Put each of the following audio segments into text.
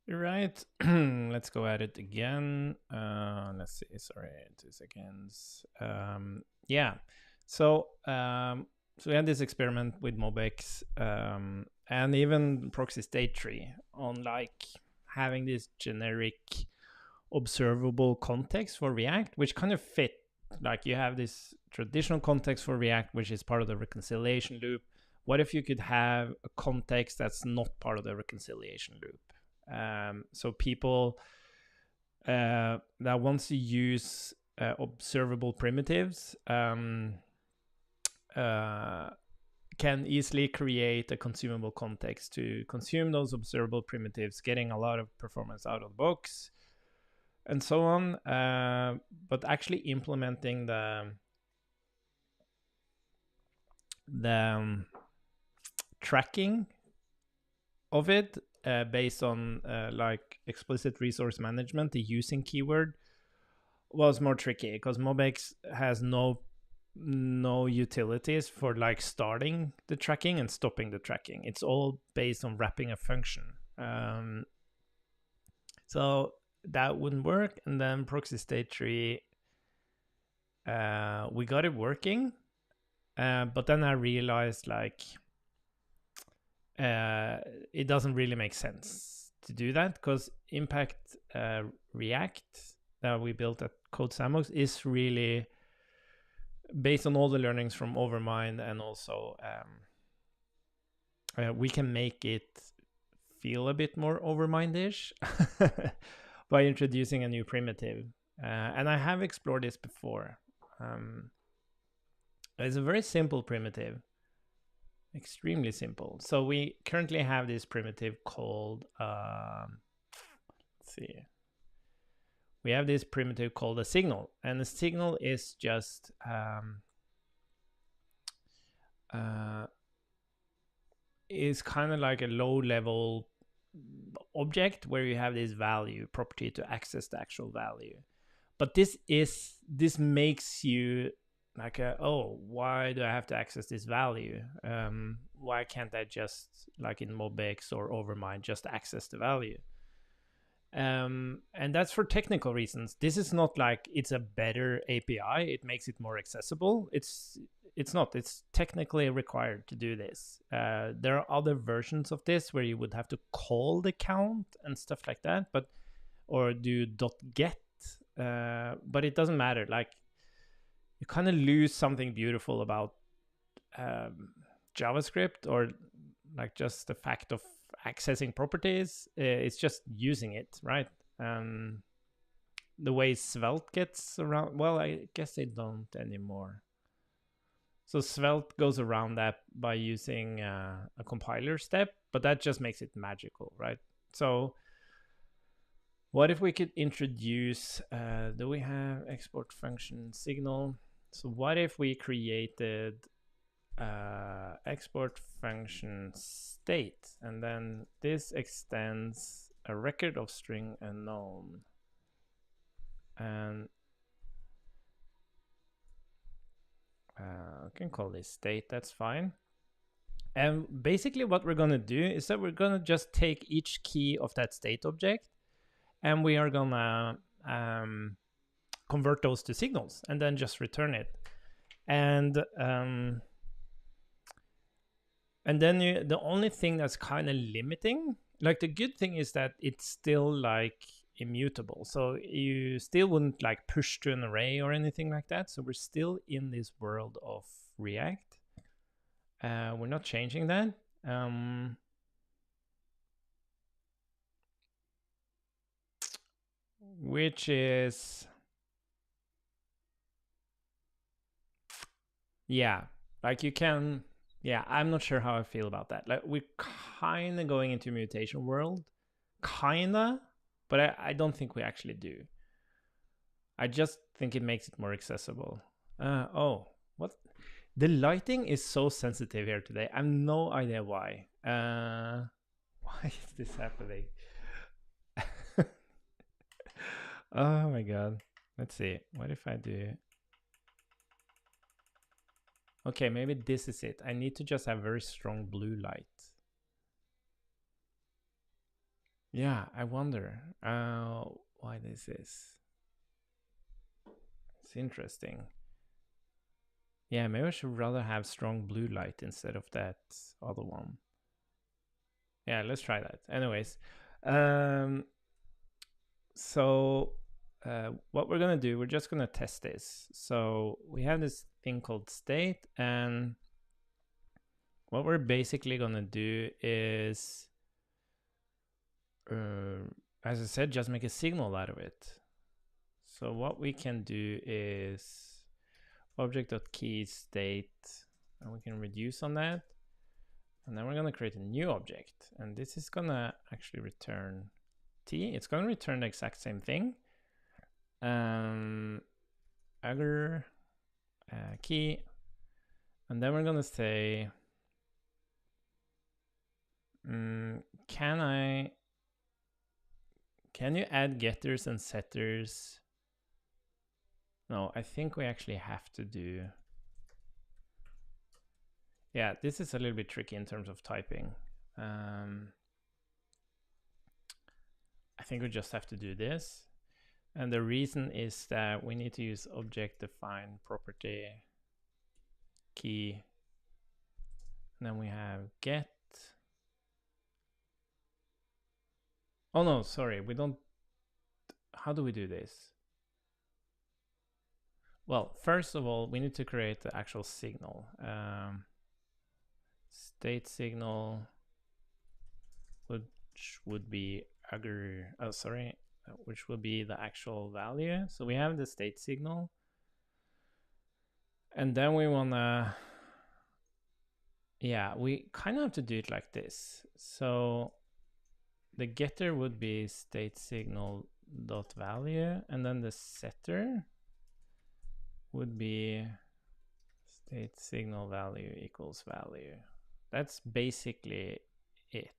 Right. Let's go at it again. Let's see. Sorry, 2 seconds. Yeah. So, so we had this experiment with MobX, and even proxy state tree on like having this generic observable context for React, which kind of fit. Like you have this traditional context for React, which is part of the reconciliation loop. What if you could have a context that's not part of the reconciliation loop? So people that wants to use observable primitives uh, can easily create a consumable context to consume those observable primitives, getting a lot of performance out of the box and so on. But actually implementing the tracking of it based on like explicit resource management, the using keyword was more tricky because MobX has no utilities for like starting the tracking and stopping the tracking. It's all based on wrapping a function. So that wouldn't work. And then proxy state tree, we got it working, but then I realized like it doesn't really make sense to do that because Impact React that we built at Code Sandbox is really based on all the learnings from Overmind, and also we can make it feel a bit more Overmind-ish by introducing a new primitive. And I have explored this before. It's a very simple primitive, extremely simple. So we currently have this primitive called, let's see, we have this primitive called a signal, and the signal is just is kind of like a low level object where you have this value property to access the actual value. But this makes you like oh, why do I have to access this value? Why can't I just, like in MobX or Overmind, just access the value? And that's for technical reasons. This is not like it's a better API. It makes it more accessible. It's not. It's technically required to do this. There are other versions of this where you would have to call the count and stuff like that, but or do .get. But it doesn't matter. Like you kind of lose something beautiful about JavaScript, or like just the fact of accessing properties. It's just using it, right? The way Svelte gets around, well, I guess they don't anymore. So Svelte goes around that by using a compiler step, but that just makes it magical, right? So what if we could introduce, do we have export function signal? So what if we created export function state, and then this extends a record of string unknown, and I can call this state, that's fine. And basically what we're going to do is that we're going to just take each key of that state object, and we are going to convert those to signals and then just return it. And then the only thing that's kind of limiting, like the good thing is that it's still like immutable. So you still wouldn't like push to an array or anything like that. So we're still in this world of React. We're not changing that. Which is, yeah, like you can, yeah, I'm not sure how I feel about that. Like we're kind of going into mutation world, kind of, but I don't think we actually do. I just think it makes it more accessible. Oh, what? The lighting is so sensitive here today. I have no idea why. Why is this happening? Oh my god. Let's see. What if I do? Okay, maybe this is it. I need to just have very strong blue light. Yeah, I wonder why this is. It's interesting. Yeah, maybe I should rather have strong blue light instead of that other one. Yeah, let's try that. Anyways, um, so what we're gonna do, we're just gonna test this. So we have this thing called state, and what we're basically gonna do is, as I said, just make a signal out of it. So what we can do is object.key state, and we can reduce on that. And then we're going to create a new object. And this is going to actually return t. It's going to return the exact same thing. Agar key. And then we're going to say, can you add getters and setters? No, I think we actually have to do. Yeah, this is a little bit tricky in terms of typing. I think we just have to do this. And the reason is that we need to use object define property key. And then we have get. Oh no, sorry, we don't. How do we do this? Well, first of all, we need to create the actual signal. State signal, which would be agar, which would be the actual value. So we have the state signal. And then we wanna, yeah, we kind of have to do it like this. So the getter would be state signal dot value, and then the setter would be state signal value equals value. That's basically it.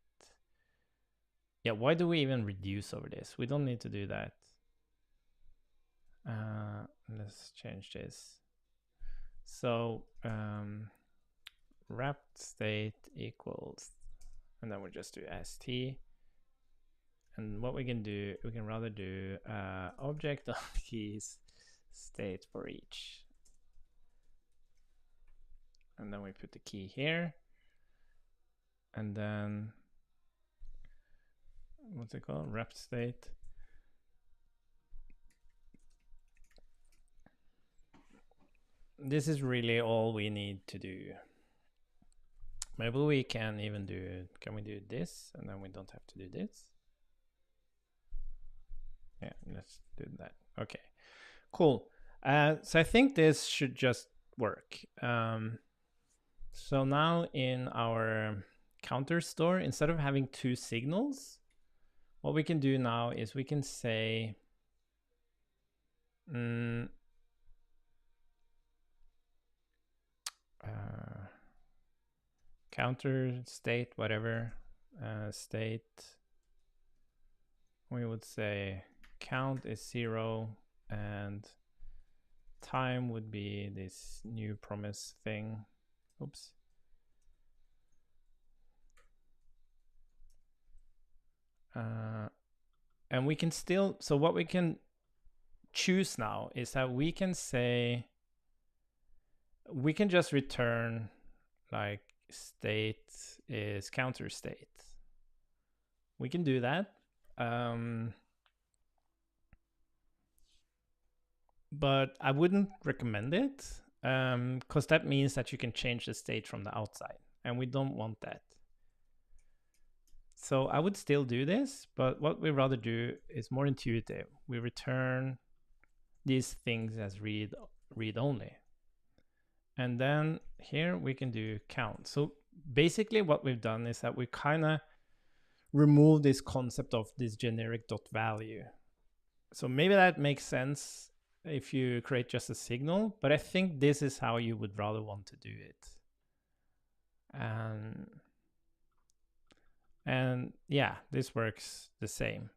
Yeah, why do we even reduce over this? We don't need to do that. Let's change this. So wrapped state equals, and then we just do st. And what we can do, we can rather do object of keys state for each. And then we put the key here. And then, what's it called? Wrapped state. This is really all we need to do. Maybe we can even do, can we do this? And then we don't have to do this. Yeah, let's do that. Okay, cool. So I think this should just work. So now in our counter store, instead of having two signals, what we can do now is we can say, counter state, whatever, state, we would say count is 0 and time would be this new promise thing. Oops. And we can still, so what we can choose now is that we can say, we can just return like state is counter state. We can do that. But I wouldn't recommend it because that means that you can change the state from the outside, and we don't want that. So I would still do this, but what we rather do is more intuitive. We return these things as read only. And then here we can do count. So basically what we've done is that we kind of remove this concept of this generic dot value. So maybe that makes sense if you create just a signal, but I think this is how you would rather want to do it. And yeah, this works the same.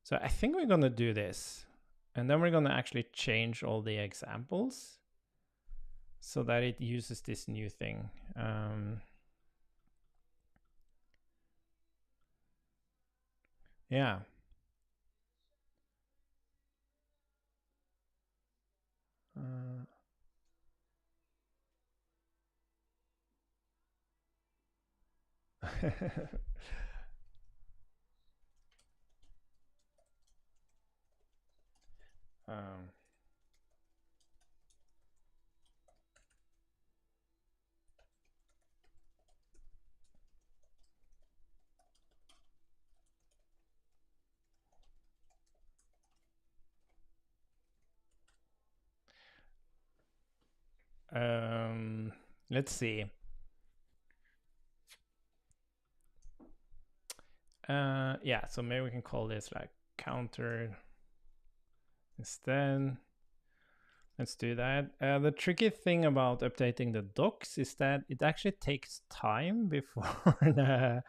So I think we're going to do this, and then we're going to actually change all the examples so that it uses this new thing. Yeah. Uh, um, let's see. Yeah, so maybe we can call this like counter instead. Let's do that. The tricky thing about updating the docs is that it actually takes time before the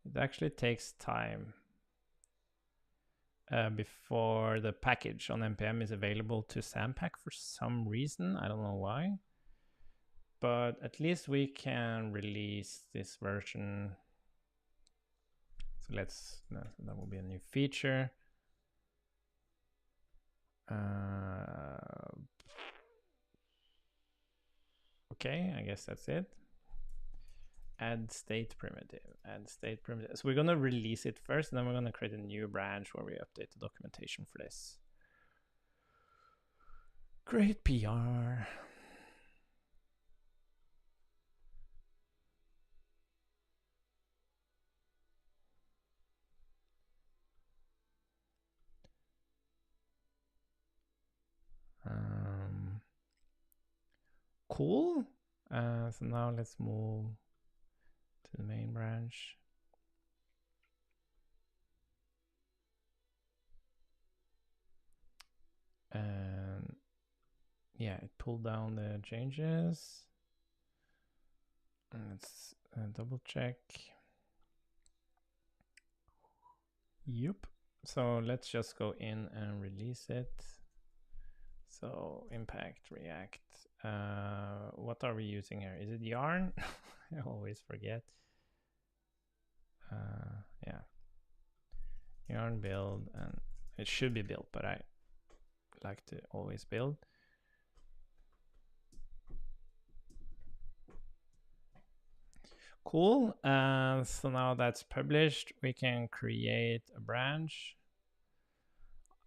it actually takes time before the package on npm is available to Sampack for some reason. I don't know why, but at least we can release this version. So that will be a new feature. Okay, I guess that's it. Add state primitive. So we're going to release it first, and then we're going to create a new branch where we update the documentation for this. Great PR. Cool. So now let's move to the main branch. And yeah, it pulled down the changes. And let's double check. Yep. So let's just go in and release it. So impact React. What are we using here? Is it Yarn? I always forget. Yeah. Yarn build, and it should be built, but I like to always build. Cool. So now that's published, we can create a branch.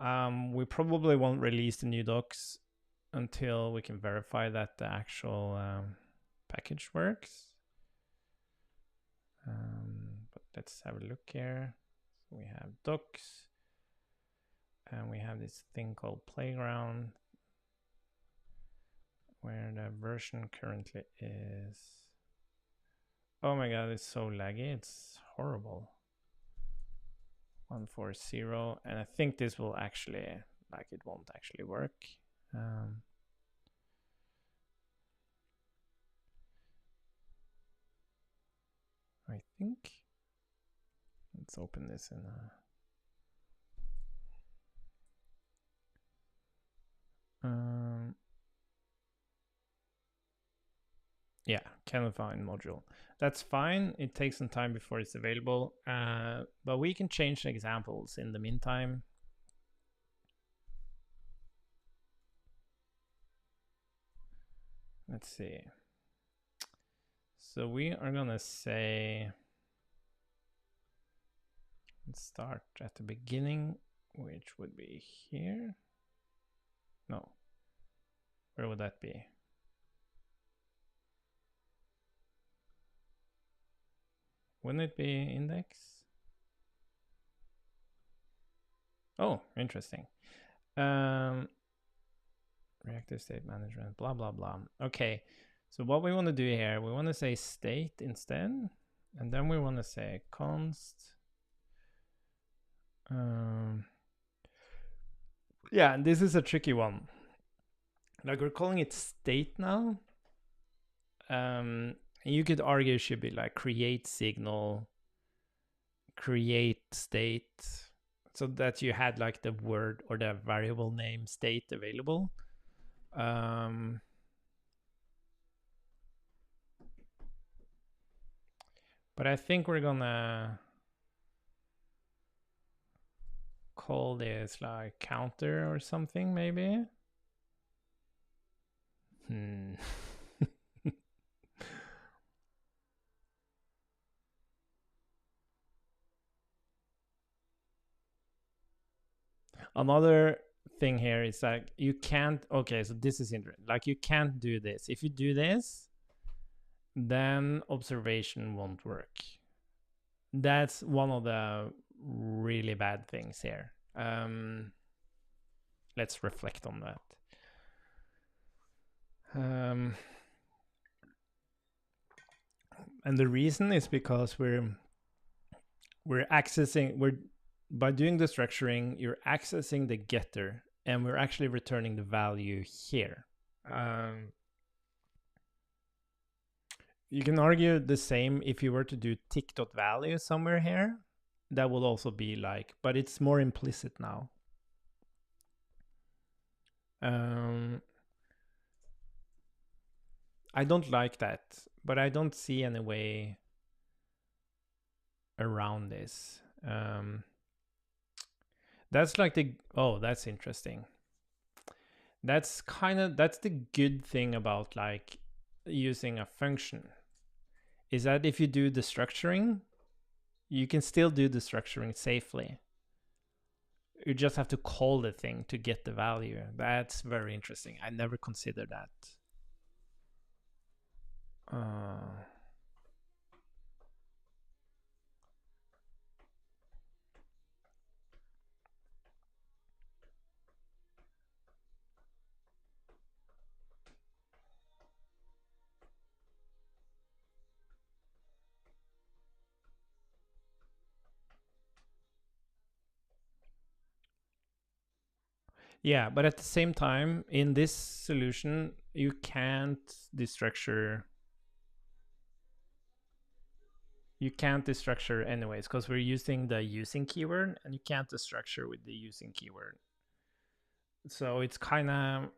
We probably won't release the new docs until we can verify that the actual package works. But let's have a look here. So we have docs, and we have this thing called Playground, where the version currently is. Oh my god, it's so laggy, it's horrible. 140, and I think this will actually, like, it won't actually work. I think. Let's open this in yeah, cannot find module. That's fine. It takes some time before it's available, but we can change the examples in the meantime. Let's see. So we are gonna say, let's start at the beginning, which would be here. No, where would that be? Wouldn't it be index? Oh, interesting. Reactive state management, blah, blah, blah. Okay, so what we want to do here, we want to say state instead, and then we want to say const. Yeah, and this is a tricky one. Like, we're calling it state now. You could argue it should be like create signal, create state, so that you had like the word or the variable name state available. But I think we're gonna call this like counter or something, maybe. Another thing here is like you can't. Okay, so this is interesting. Like you can't do this. If you do this, then observation won't work. That's one of the really bad things here. Let's reflect on that. And the reason is because we're by doing the structuring, you're accessing the getter, and we're actually returning the value here. You can argue the same if you were to do tick.value somewhere here. That would also be like, but it's more implicit now. I don't like that, but I don't see any way around this. That's like that's interesting. That's the good thing about like using a function, is that if you do the structuring, you can still do the structuring safely. You just have to call the thing to get the value. That's very interesting. I never considered that. Yeah, but at the same time, in this solution, you can't destructure. You can't destructure anyways, because we're using the using keyword, and you can't destructure with the using keyword. So it's kind of,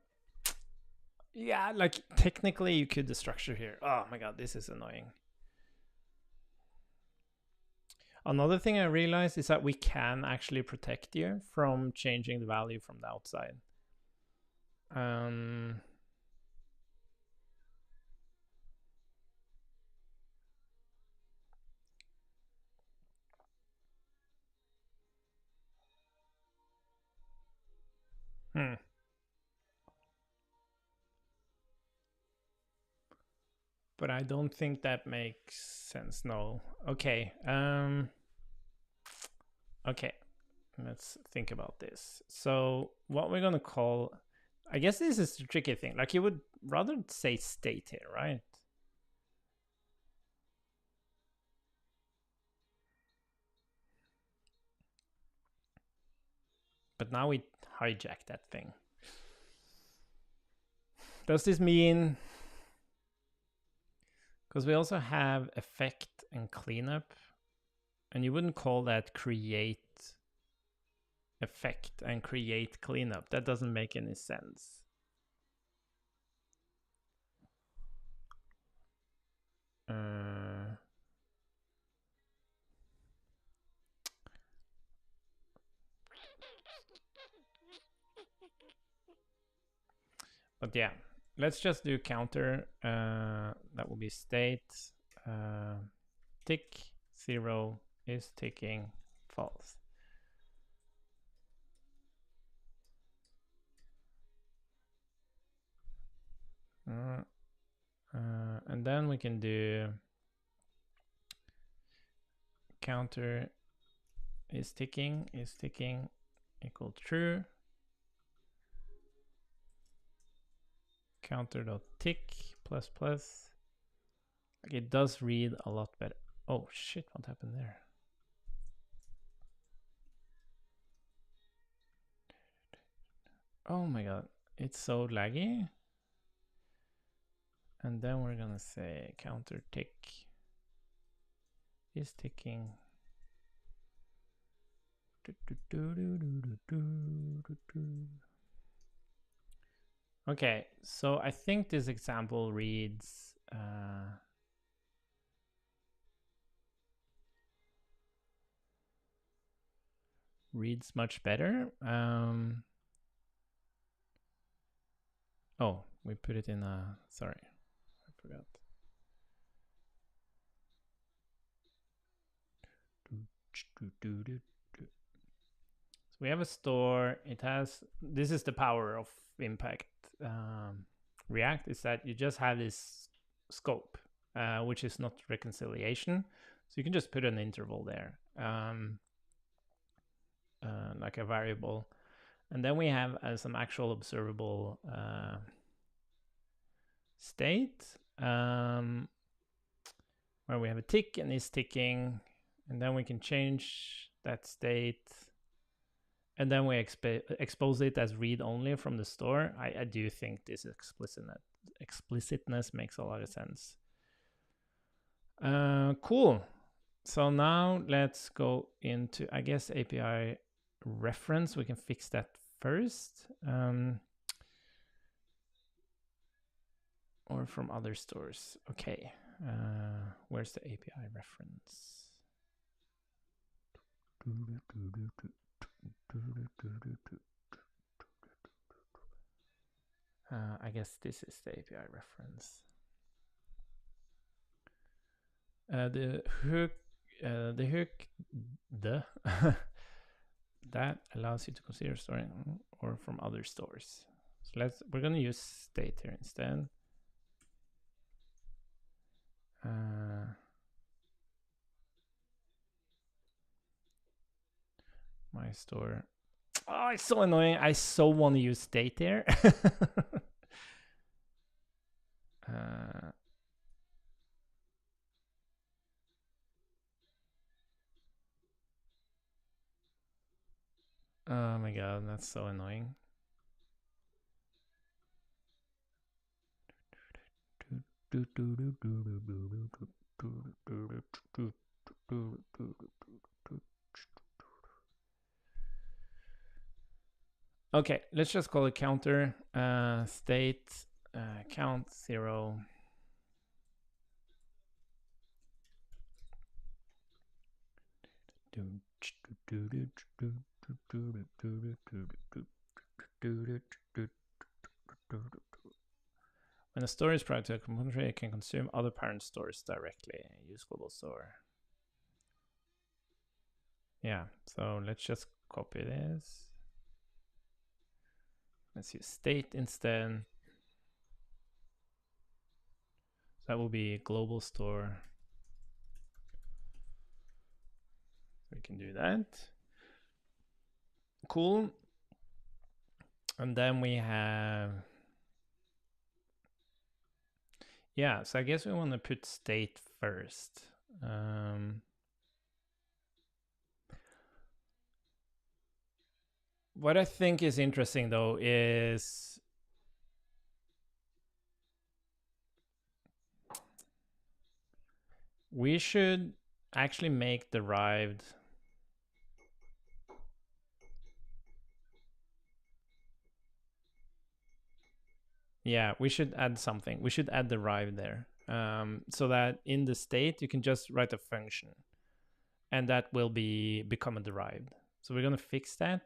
yeah, like technically you could destructure here. Oh my god, this is annoying. Another thing I realized is that we can actually protect you from changing the value from the outside. But I don't think that makes sense. No. Okay. Okay. Let's think about this. So what we're gonna call, I guess this is the tricky thing. Like you would rather say state here, right? But now we hijack that thing. Does this mean, because we also have effect and cleanup, and you wouldn't call that create effect and create cleanup. That doesn't make any sense. But yeah, let's just do counter. That will be state tick 0 is ticking false. And then we can do counter is ticking equal true. Counter.tick plus plus. Like it does read a lot better. Oh shit, what happened there? Oh my god, it's so laggy. And then we're gonna say counter tick is ticking. Okay, so I think this example reads reads much better. Oh, we put it in a, sorry, I forgot. So we have a store. It has, this is the power of Impact React, is that you just have this scope, which is not reconciliation. So you can just put an interval there, like a variable. And then we have some actual observable state, where we have a tick and is ticking, and then we can change that state, and then we expose it as read only from the store. I do think this explicitness makes a lot of sense. Cool. So now let's go into, I guess, API reference. We can fix that first. Or from other stores. Okay. Where's the API reference? I guess this is the API reference. The hook that allows you to consider storing or from other stores. So we're gonna use state here instead. My store. Oh, it's so annoying. I so want to use state here. Oh my god, that's so annoying. Okay, let's just call it counter state count 0. When a store is prior to a component tree, it can consume other parent stores directly. Use global store. Yeah, so let's just copy this. Let's use state instead. That will be global store. We can do that. Cool. And then we have, yeah, so I guess we want to put state first. What I think is interesting though is we should actually make derived we should add something. We should add derived there, so that in the state you can just write a function and that will become a derived. So we're going to fix that.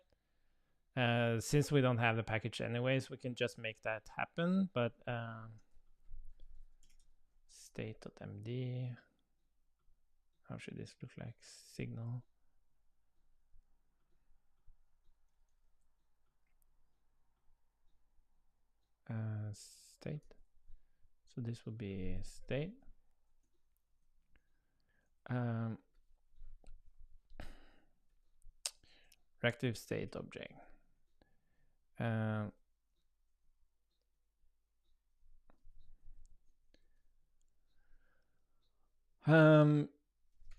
Since we don't have the package anyways, we can just make that happen. But state.md, how should this look like? Signal. State. So this will be state. Reactive state object.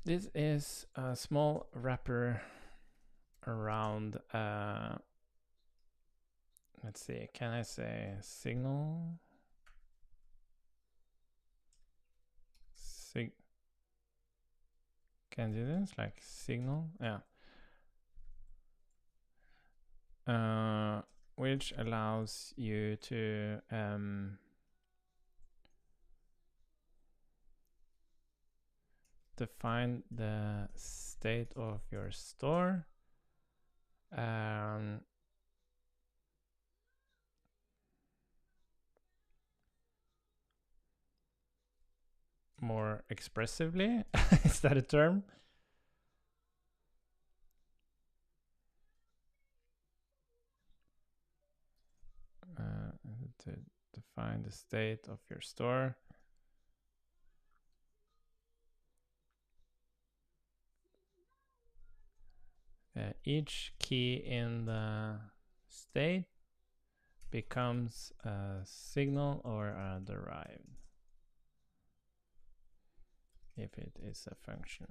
This is a small wrapper around, let's see, can I say signal? Can I do this, like signal? Yeah. Which allows you to define the state of your store more expressively. Is that a term? To define the state of your store. Each key in the state becomes a signal or a derived if it is a function.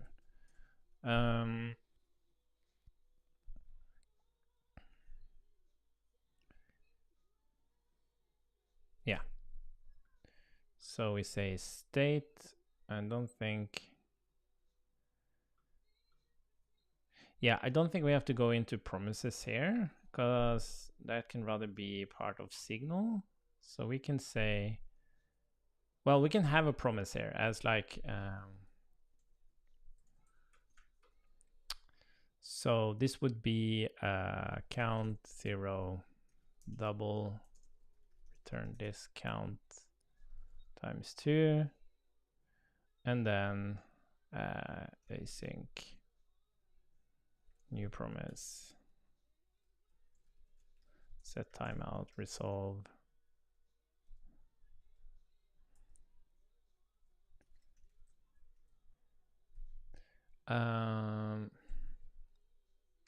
Yeah. So we say state. I don't think. Yeah, I don't think we have to go into promises here because that can rather be part of signal. So we can say, well, we can have a promise here as like, so this would be count 0 double return this count times 2 and then async new promise set timeout resolve.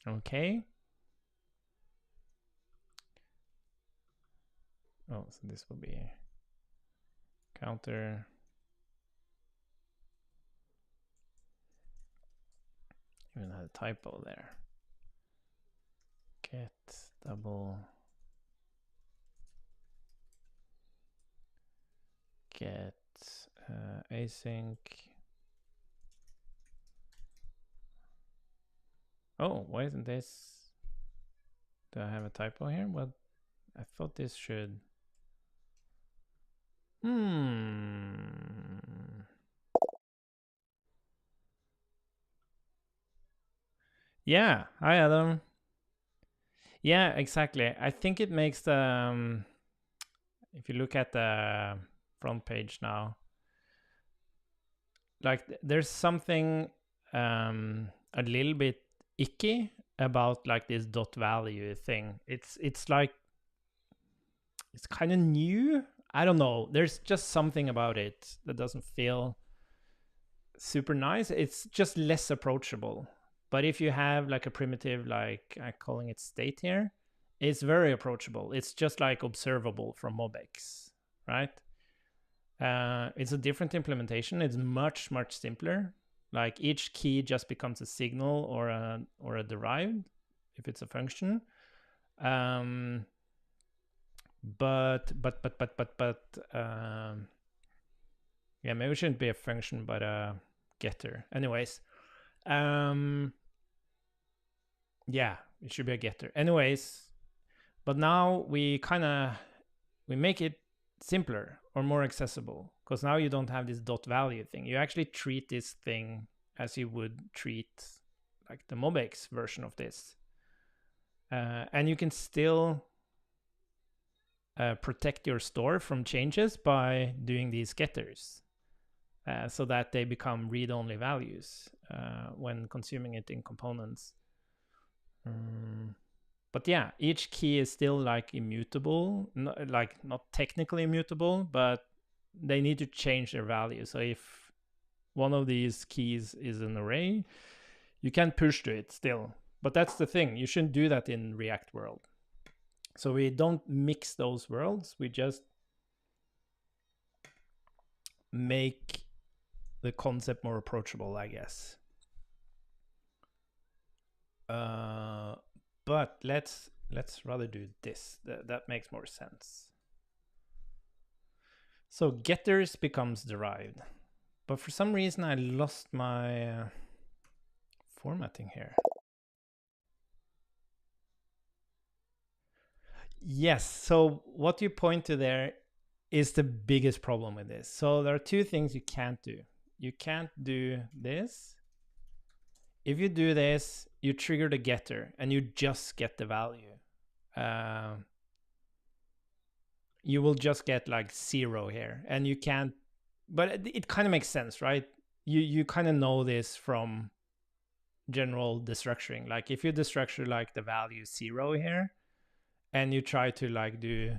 Okay. Oh, so this will be counter. Even had a typo there. Get double get async. Oh, why isn't this? Do I have a typo here? Well, I thought this should. Yeah, hi Adam. Yeah, exactly. I think it makes the, if you look at the front page now, like there's something a little bit icky about like this dot value thing. It's like, it's kind of new. I don't know. There's just something about it that doesn't feel super nice. It's just less approachable. But if you have like a primitive, like I'm calling it state here, it's very approachable. It's just like observable from MobX, right? It's a different implementation. It's much, much simpler. Like each key just becomes a signal or a derived if it's a function. But yeah, maybe it shouldn't be a function, but a getter. Anyways, yeah, it should be a getter. Anyways, but now we make it simpler or more accessible because now you don't have this dot value thing. You actually treat this thing as you would treat like the MobX version of this, and you can still protect your store from changes by doing these getters. So that they become read-only values when consuming it in components. But yeah, each key is still like immutable, not technically immutable, but they need to change their value. So if one of these keys is an array, you can push to it still. But that's the thing, you shouldn't do that in React world. So we don't mix those worlds, we just make the concept more approachable, I guess. But let's rather do this. That makes more sense. So getters becomes derived, but for some reason I lost my formatting here. Yes. So what you point to there is the biggest problem with this. So there are two things you can't do. You can't do this. if you do this, you trigger the getter and you just get the value. You will just get like 0 here, and you can't, but it kind of makes sense, right? You kind of know this from general destructuring. Like if you destructure like the value 0 here, and you try to like do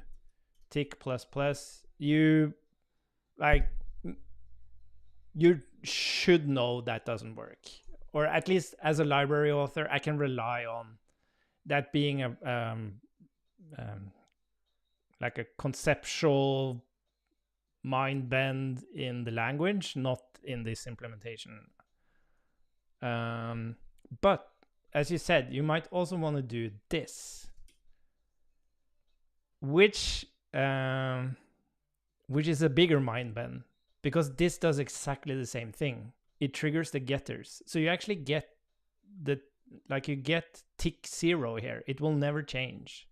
tick plus plus, you like, you should know that doesn't work. Or at least as a library author, I can rely on that being a like a conceptual mind bend in the language, not in this implementation. But as you said, you might also want to do this, which is a bigger mind bend, because this does exactly the same thing. It triggers the getters, so you actually get the, like, you get tick 0 here. It will never change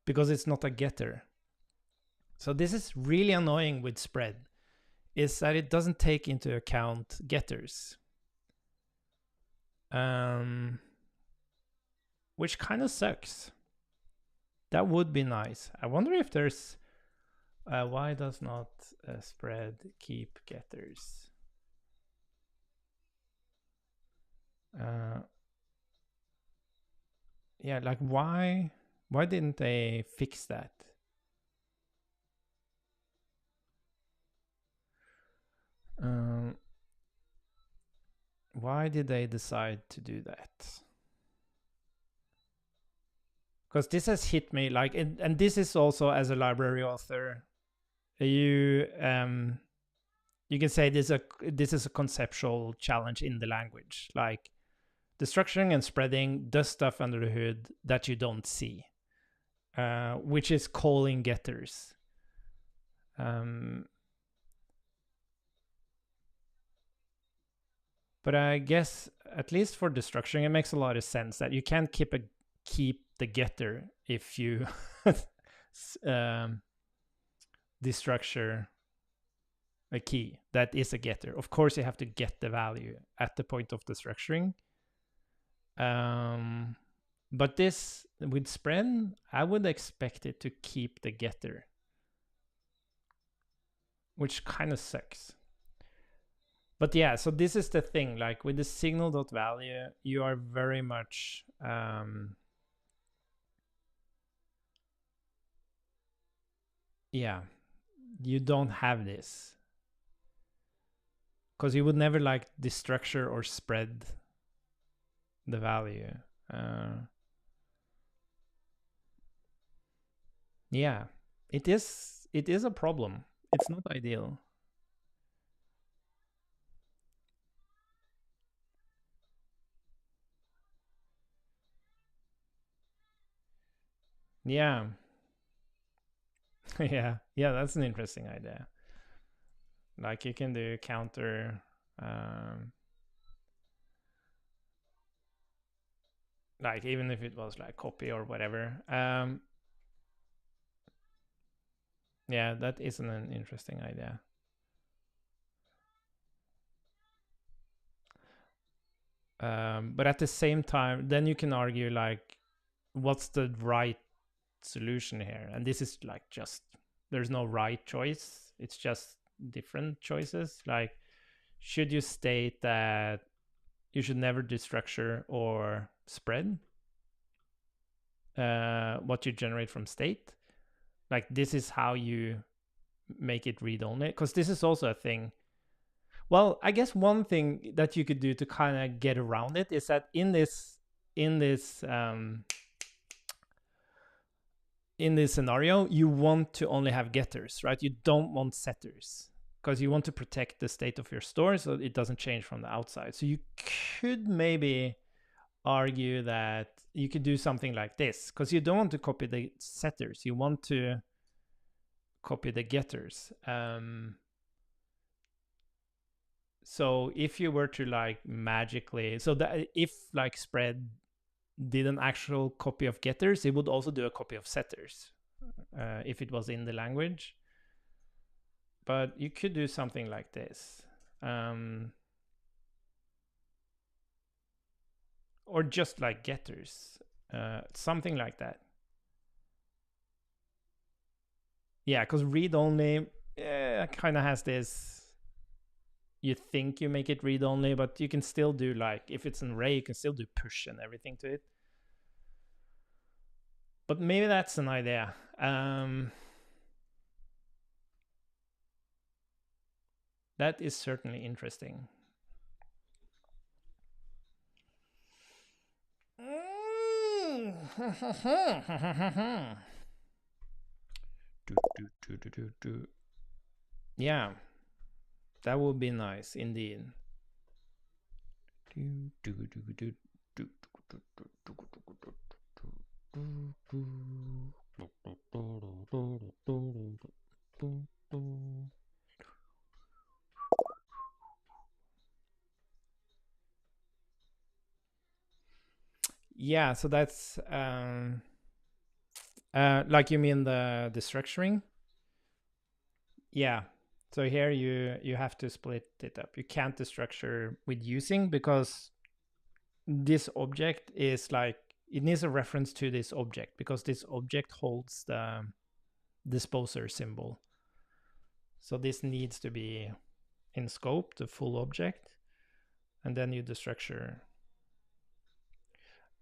because it's not a getter. So this is really annoying with spread, is that it doesn't take into account getters, which kind of sucks. That would be nice. I wonder if there's why does not spread keep getters? Yeah, like why didn't they fix that? Why did they decide to do that? Because this has hit me, like, and this is also, as a library author, you can say this is a conceptual challenge in the language. Like, the structuring and spreading does stuff under the hood that you don't see, which is calling getters. But I guess, at least for the structuring, it makes a lot of sense that you can't keep the getter if you destructure a key that is a getter. Of course, you have to get the value at the point of destructuring. But this, with spread, I would expect it to keep the getter, which kind of sucks. But yeah, so this is the thing, like with the signal.value, you are very much yeah, you don't have this, because you would never like destructure or spread the value. Yeah, it is a problem. It's not ideal. Yeah. Yeah, that's an interesting idea. Like, you can do counter like, even if it was like copy or whatever. Yeah, that isn't an interesting idea. But at the same time, then you can argue, like, what's the right solution here? And this is like, just, there's no right choice. It's just different choices. Like, should you state that you should never destructure or spread what you generate from state? Like, this is how you make it read only, because this is also a thing. Well, I guess one thing that you could do to kind of get around it is that in this scenario, you want to only have getters, right? You don't want setters, because you want to protect the state of your store so it doesn't change from the outside. So you could maybe argue that you could do something like this, because you don't want to copy the setters, you want to copy the getters. So if you were to like magically, so that if like spread did an actual copy of getters, it would also do a copy of setters if it was in the language. But you could do something like this. or just like getters, something like that. Yeah, because read only kind of has this. You think you make it read only, but you can still do like if it's an array, you can still do push and everything to it. But maybe that's an idea. That is certainly interesting. Yeah, that would be nice indeed. Yeah, so that's like you mean the structuring? Yeah. So here you have to split it up. You can't destructure with using because this object is like it needs a reference to this object because this object holds the disposer symbol. So this needs to be in scope, the full object, and then you destructure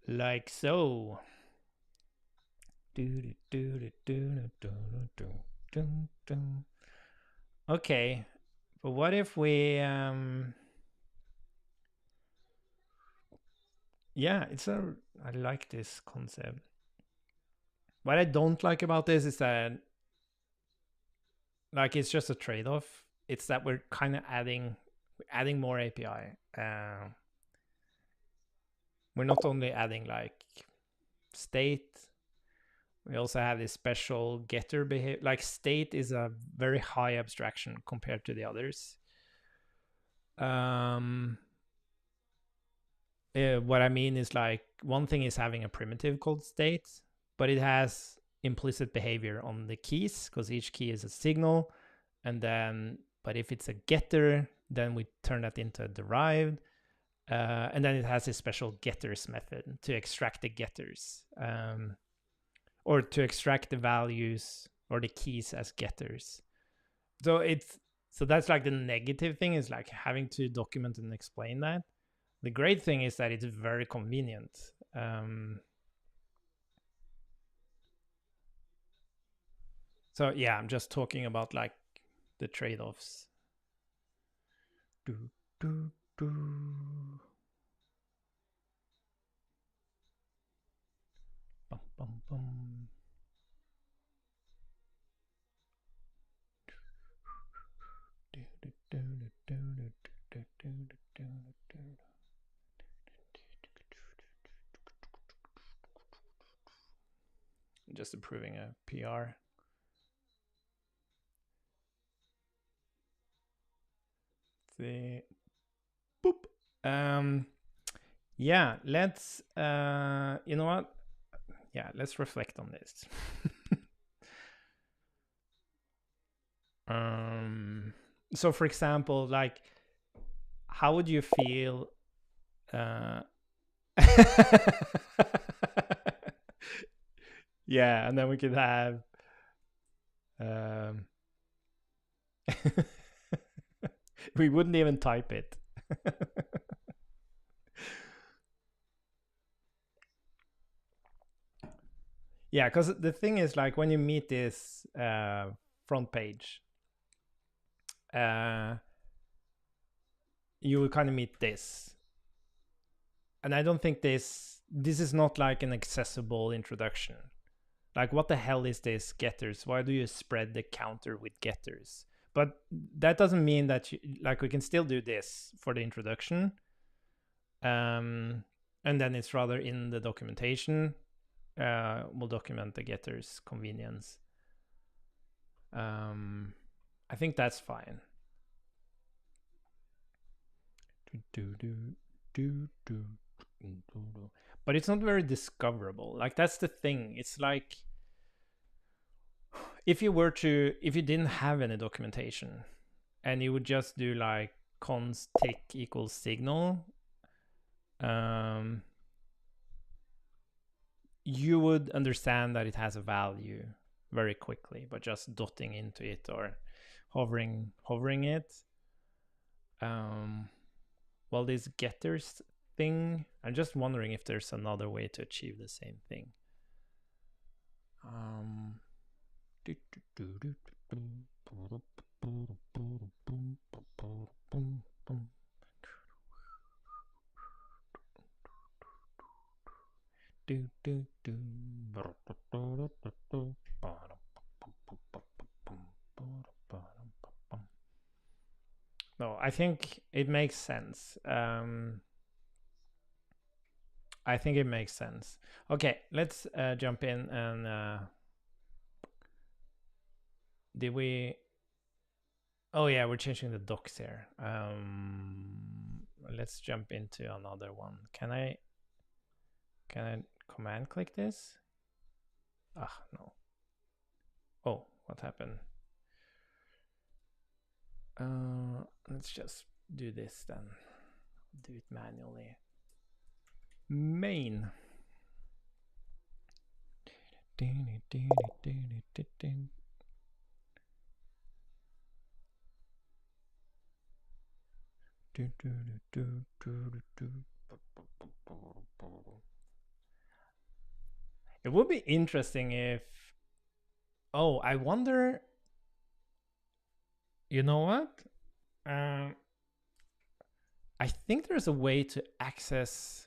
like so. Okay, but what if we yeah, I like this concept. What I don't like about this is that like it's just a trade-off. It's that we're kind of adding more API. We're not only adding like state, we also have this special getter behavior. Like state is a very high abstraction compared to the others. What I mean is like one thing is having a primitive called state, but it has implicit behavior on the keys because each key is a signal. And then, but if it's a getter, then we turn that into a derived. And then it has a special getters method to extract the getters or to extract the values or the keys as getters. So that's like the negative thing is like having to document and explain that. The great thing is that it's very convenient. So yeah, I'm just talking about like the trade-offs. Bum, bum, bum. Just approving a PR. See, boop. Yeah, let's. You know what? Yeah, let's reflect on this. So, for example, like, how would you feel? Yeah, and then we could have. We wouldn't even type it. Yeah, because the thing is, like, when you meet this front page, you will kind of meet this. And I don't think this is not like an accessible introduction. Like, what the hell is this getters? Why do you spread the counter with getters? But that doesn't mean that like we can still do this for the introduction. And then it's rather in the documentation. We'll document the getters convenience. I think that's fine. But it's not very discoverable. Like that's the thing. It's like if you didn't have any documentation and you would just do like const tick equals signal, you would understand that it has a value very quickly, but just dotting into it or hovering it. Well, this getters thing, I'm just wondering if there's another way to achieve the same thing. No, I think it makes sense. I think it makes sense. Okay, let's jump in and did we? Oh yeah, we're changing the docs here. Let's jump into another one. Can I command click this? Ah, no. Oh, what happened? Let's just do this then. Do it manually. Main. It would be interesting if, oh, I wonder, you know what? I think there's a way to access.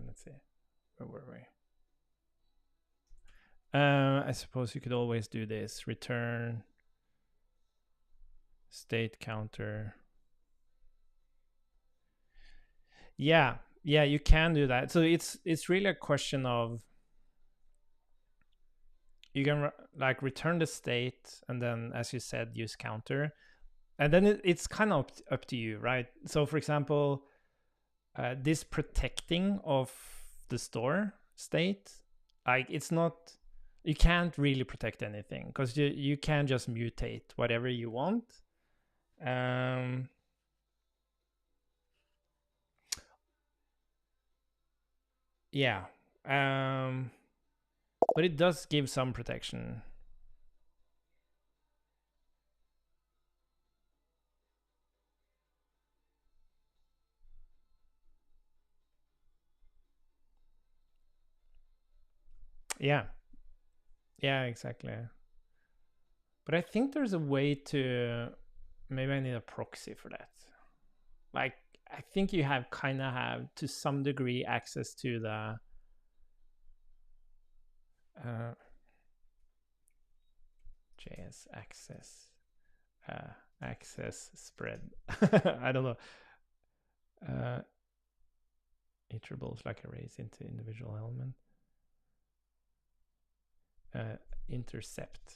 Let's see, where were we? I suppose you could always do this: return state counter. Yeah, you can do that. So it's really a question of, you can like return the state and then, as you said, use counter, and then it's kind of up to you, right? So for example, this protecting of the store state, like it's not, you can't really protect anything because you can just mutate whatever you want. Yeah, but it does give some protection. Yeah, exactly. But I think there's a way to, maybe I need a proxy for that. Like, I think you have to some degree access to the JS access spread. I don't know. Iterables like arrays into individual element. Intercept.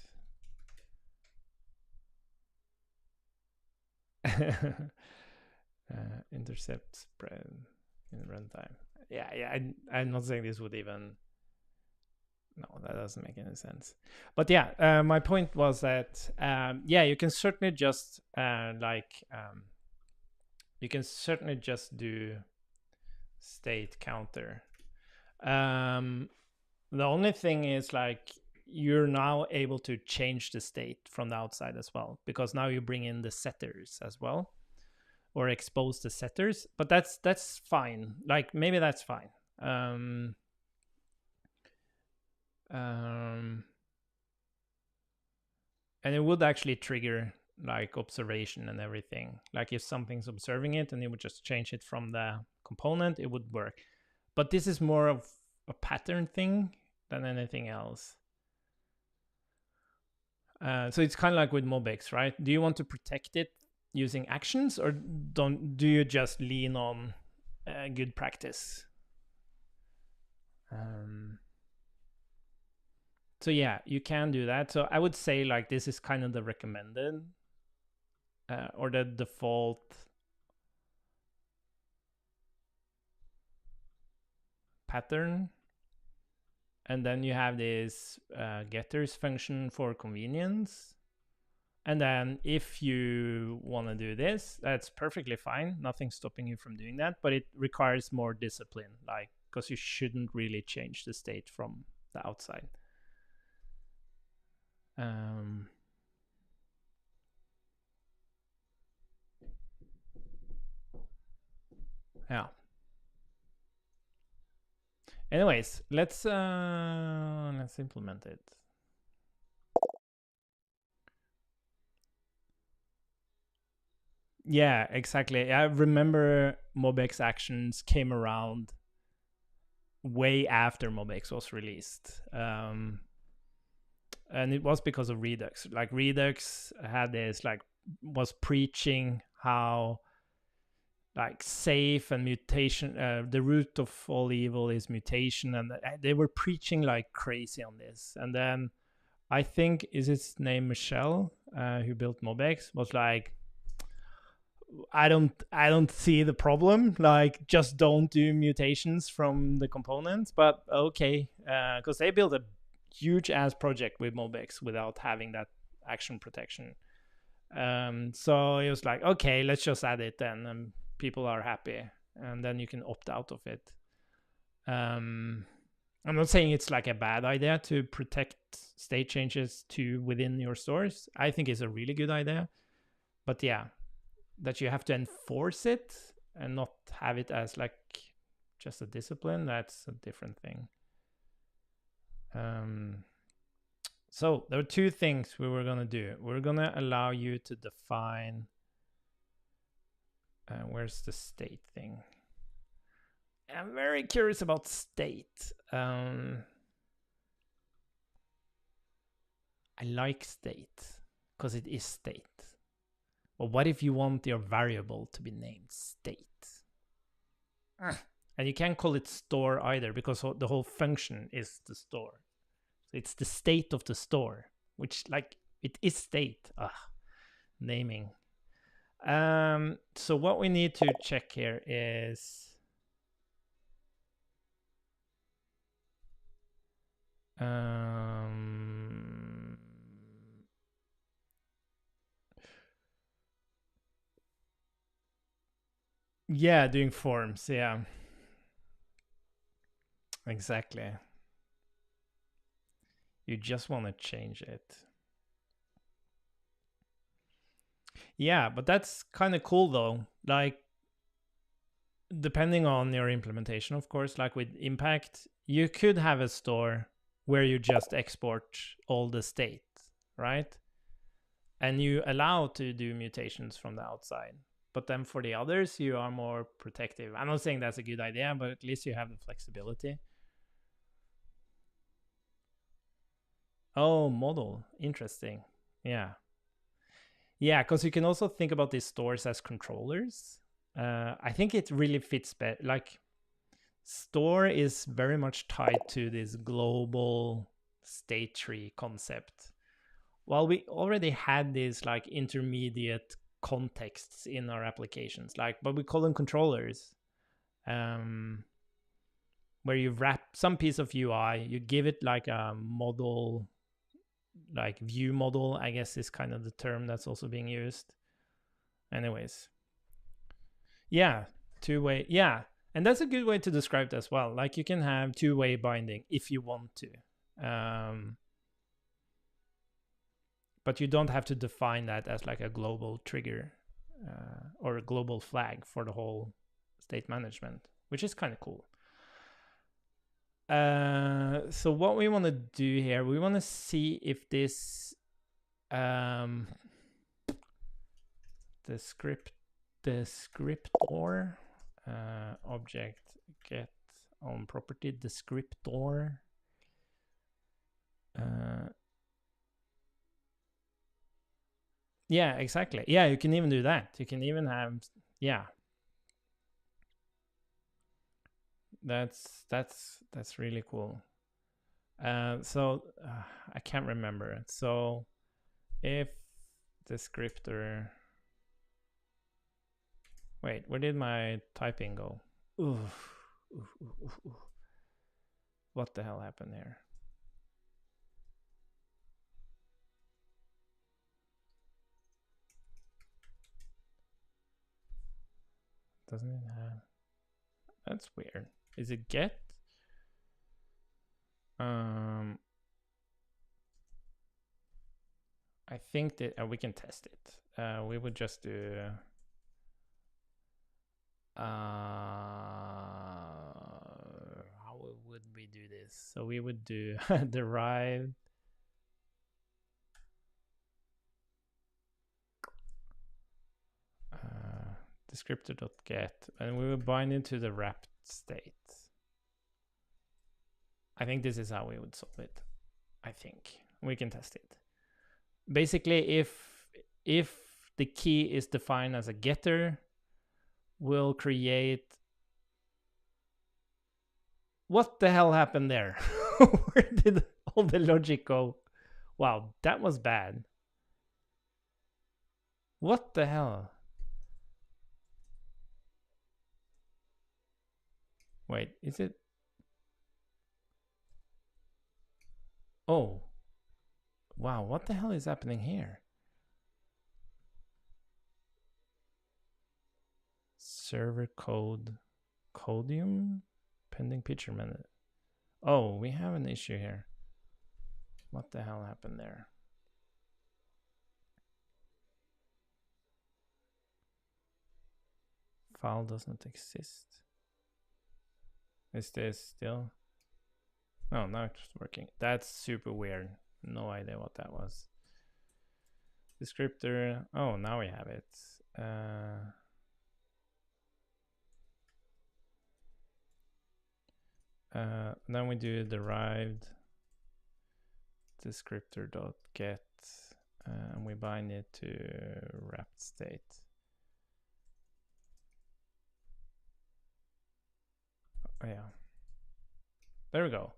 Intercept spread in runtime. Yeah. I'm not saying this would even. No, that doesn't make any sense. But yeah, my point was that you can certainly just you can certainly just do state counter. The only thing is, like, you're now able to change the state from the outside as well, because now you bring in the setters as well, or expose the setters. But that's fine. Like, maybe that's fine. And it would actually trigger like observation and everything. Like if something's observing it and you would just change it from the component, it would work. But this is more of a pattern thing than anything else. So it's kind of like with MobX, right? Do you want to protect it using actions, or do you just lean on good practice? So yeah, you can do that. So I would say like this is kind of the recommended or the default. pattern, and then you have this getters function for convenience. And then if you want to do this, that's perfectly fine. Nothing's stopping you from doing that, but it requires more discipline, like, because you shouldn't really change the state from the outside. Yeah. Anyways, let's implement it. Yeah, exactly. I remember MobX Actions came around way after MobX was released. And it was because of Redux. Like Redux had this, like, was preaching how, like, safe and mutation, the root of all evil is mutation, and they were preaching like crazy on this. And then I think, is his name Michelle, who built MobX, was like, I don't see the problem. Like, just don't do mutations from the components. But okay, because they built a huge ass project with MobX without having that action protection. So it was like, okay, let's just add it then, and people are happy, and then you can opt out of it. I'm not saying it's like a bad idea to protect state changes to within your stores. I think it's a really good idea, but yeah, that you have to enforce it and not have it as like just a discipline, that's a different thing. So there are two things we were gonna do. We're gonna allow you to define, where's the state thing? I'm very curious about state. I like state because it is state. But what if you want your variable to be named state? And you can't call it store either, because the whole function is the store. So it's the state of the store, which, like, it is state. Naming. So what we need to check here is yeah, doing forms. Yeah, exactly. You just want to change it. Yeah, but that's kind of cool though. Like, depending on your implementation, of course, like with Impact, you could have a store where you just export all the state, right? And you allow to do mutations from the outside. But then for the others, you are more protective. I'm not saying that's a good idea, but at least you have the flexibility. Oh, model. Interesting. Yeah. Yeah, because you can also think about these stores as controllers. I think it really fits better. Like, store is very much tied to this global state tree concept. While we already had these like intermediate contexts in our applications, like, but we call them controllers, where you wrap some piece of UI, you give it like a model, like view model, I guess is kind of the term that's also being used. Anyways, yeah, two-way, yeah, and that's a good way to describe it as well. Like, you can have two-way binding if you want to, but you don't have to define that as like a global trigger or a global flag for the whole state management, which is kind of cool. So what we want to do here, we want to see if this the descriptor object get on property descriptor yeah, exactly. Yeah, you can even do that. You can even have, yeah, that's really cool. So I can't remember. So if descriptor, wait, where did my typing go? What the hell happened here? Doesn't it have? That's weird. Is it get? I think that we can test it. We would just do. How would we do this? So we would do derive. Descriptor.get, and we will bind it to the wrapped state. I think this is how we would solve it. I think we can test it. Basically, if the key is defined as a getter, we'll create. What the hell happened there? Where did all the logic go? Wow, that was bad. What the hell? Wait, is it? Oh. Wow, what the hell is happening here? Server code codium pending picture minute. Oh, we have an issue here. What the hell happened there? File doesn't exist. Is this still? No, now it's working. That's super weird. No idea what that was. Descriptor. Oh, now we have it. Then we do derived descriptor.get, and we bind it to wrapped state. Oh, yeah. There we go.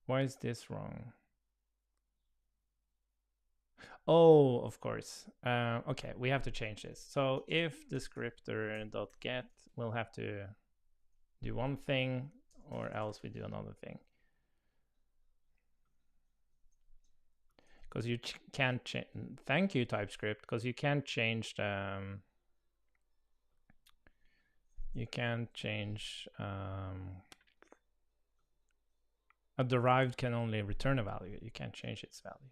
Why is this wrong? Oh, of course. Okay, we have to change this. So if descriptor.get, we'll have to do one thing, or else we do another thing. Because you can't change. Thank you, TypeScript, because you can't change the. You can't change. A derived can only return a value. You can't change its value.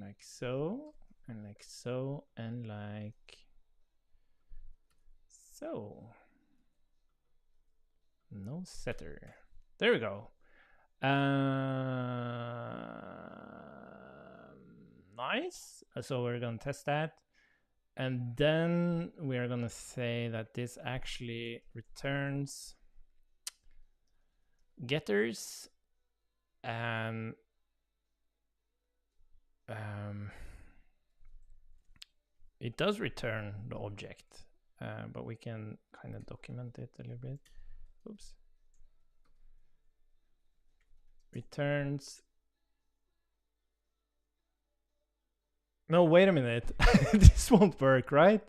Like so, and like so, and like so. No setter. There we go. Nice. So we're gonna test that, and then we are gonna say that this actually returns getters, and it does return the object, but we can kind of document it a little bit. Oops. Returns. No, wait a minute. This won't work, right?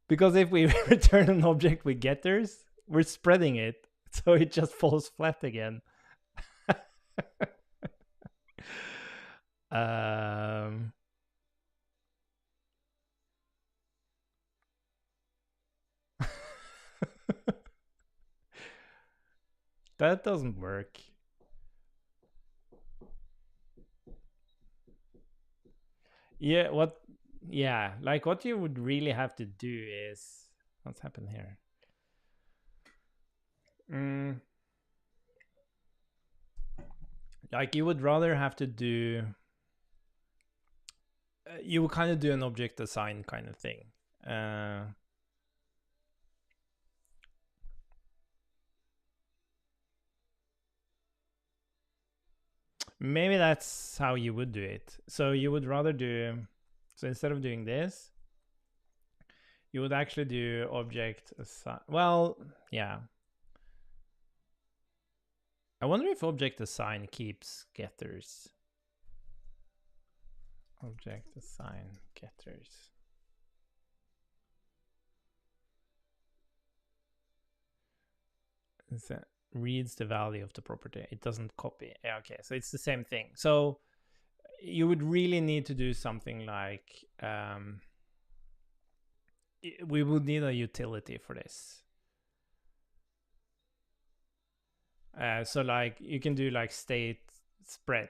Because if we return an object with getters, we're spreading it, so it just falls flat again. That doesn't work. Yeah, like what you would really have to do is, what's happened here? Like you would rather have to do, you would kind of do an object assign kind of thing. maybe that's how you would do it. So you would rather do, so instead of doing this, you would actually do object assign. Well, yeah. I wonder if object assign keeps getters. Object assign getters. It reads the value of the property. It doesn't copy. Yeah, okay, so it's the same thing. So you would really need to do something like we would need a utility for this. So like you can do like state spread,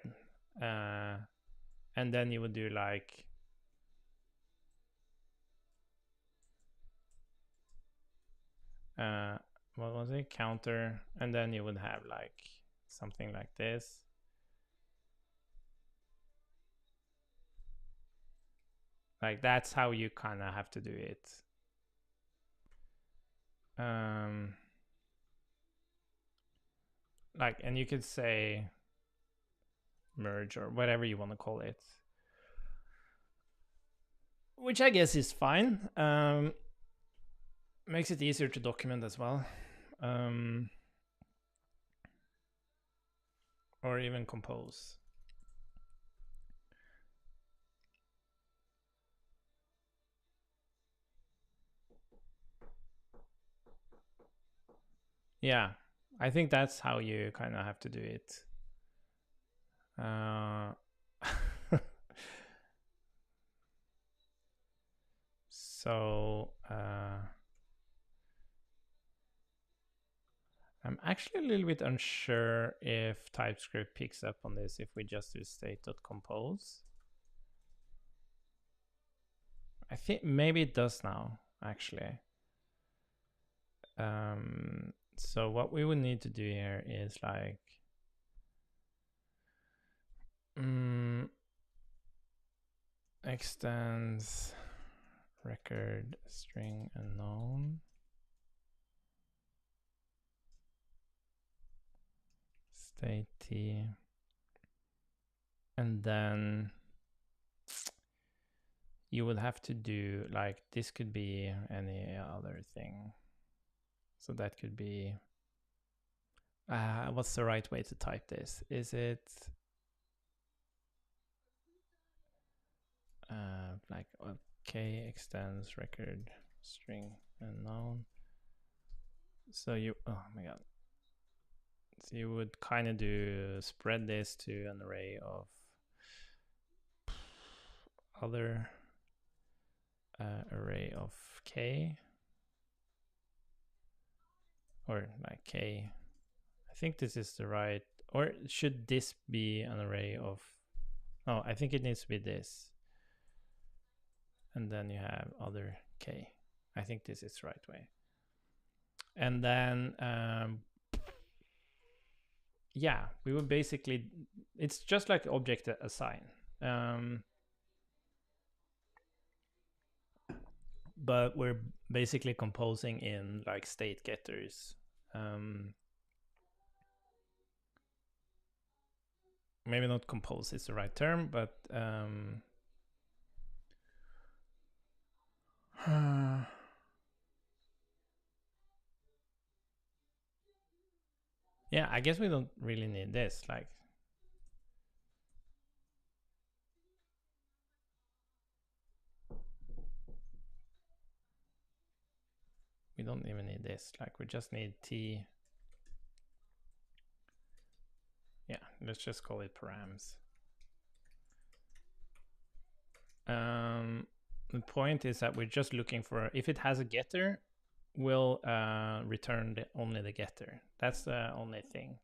and then you would do like what was it, counter, and then you would have like something like this. Like that's how you kind of have to do it. Like, and you could say merge or whatever you want to call it, which I guess is fine. Makes it easier to document as well. Or even compose. Yeah, I think that's how you kind of have to do it. So I'm actually a little bit unsure if TypeScript picks up on this if we just do state.compose. I think maybe it does now, actually. So what we would need to do here is like extends record string unknown state t, and then you would have to do like this could be any other thing. So that could be what's the right way to type this? Is it like okay, extends record string unknown? So you, oh my god. So you would kind of do spread this to an array of other array of k, or like k. I think this is the right, or should this be an array of, oh, I think it needs to be this. And then you have other k. I think this is the right way. And then, yeah, we would basically, it's just like object assign. But we're basically composing in like state getters. Maybe not compose is the right term, but yeah, I guess we don't really need this. Like, we don't even need this. Like, we just need t. Yeah, let's just call it params. The point is that we're just looking for, if it has a getter, we'll return only the getter. That's the only thing.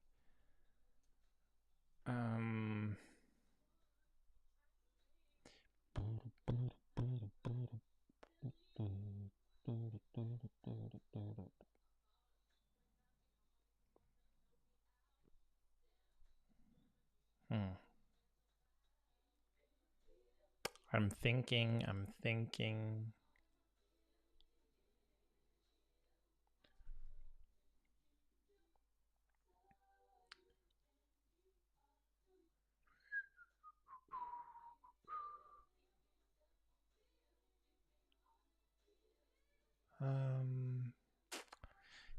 I'm thinking.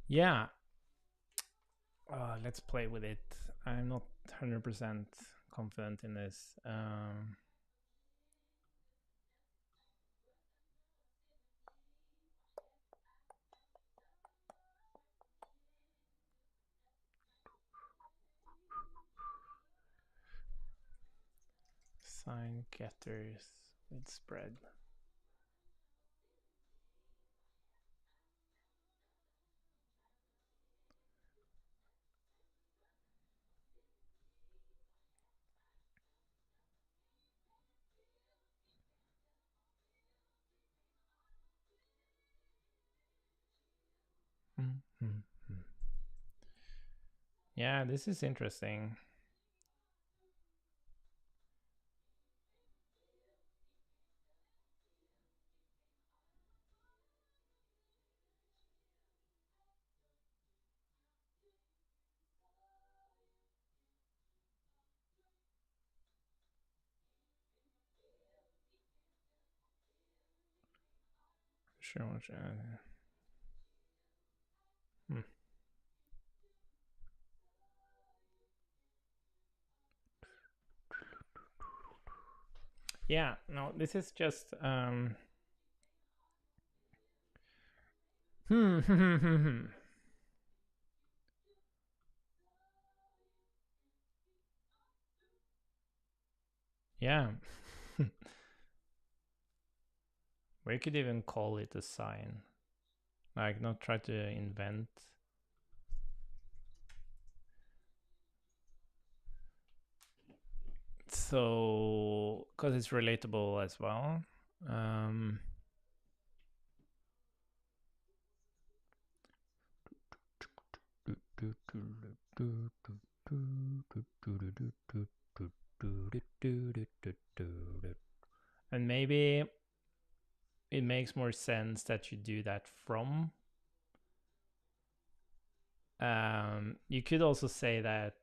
Yeah, let's play with it. I'm not 100% confident in this. Sign getters with spread. Mm-hmm. Yeah, this is interesting. Sure. Hmm. Yeah, no, this is just Yeah. We could even call it a sign. Like, not try to invent. So, because it's relatable as well. And maybe it makes more sense that you do that from. You could also say that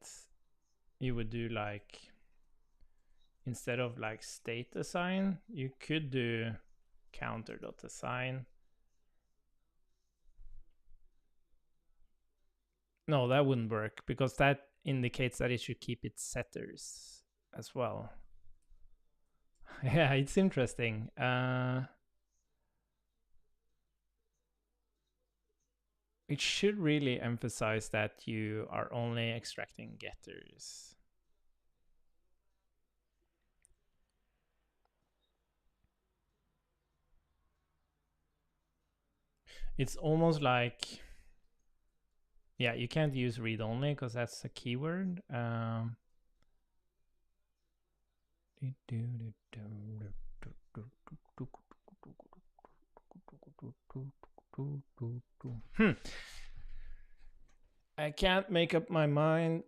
you would do like, instead of like state assign, you could do counter.assign. No, that wouldn't work because that indicates that it should keep its setters as well. Yeah, it's interesting. It should really emphasize that you are only extracting getters. It's almost like, yeah, you can't use read only because that's a keyword. I can't make up my mind.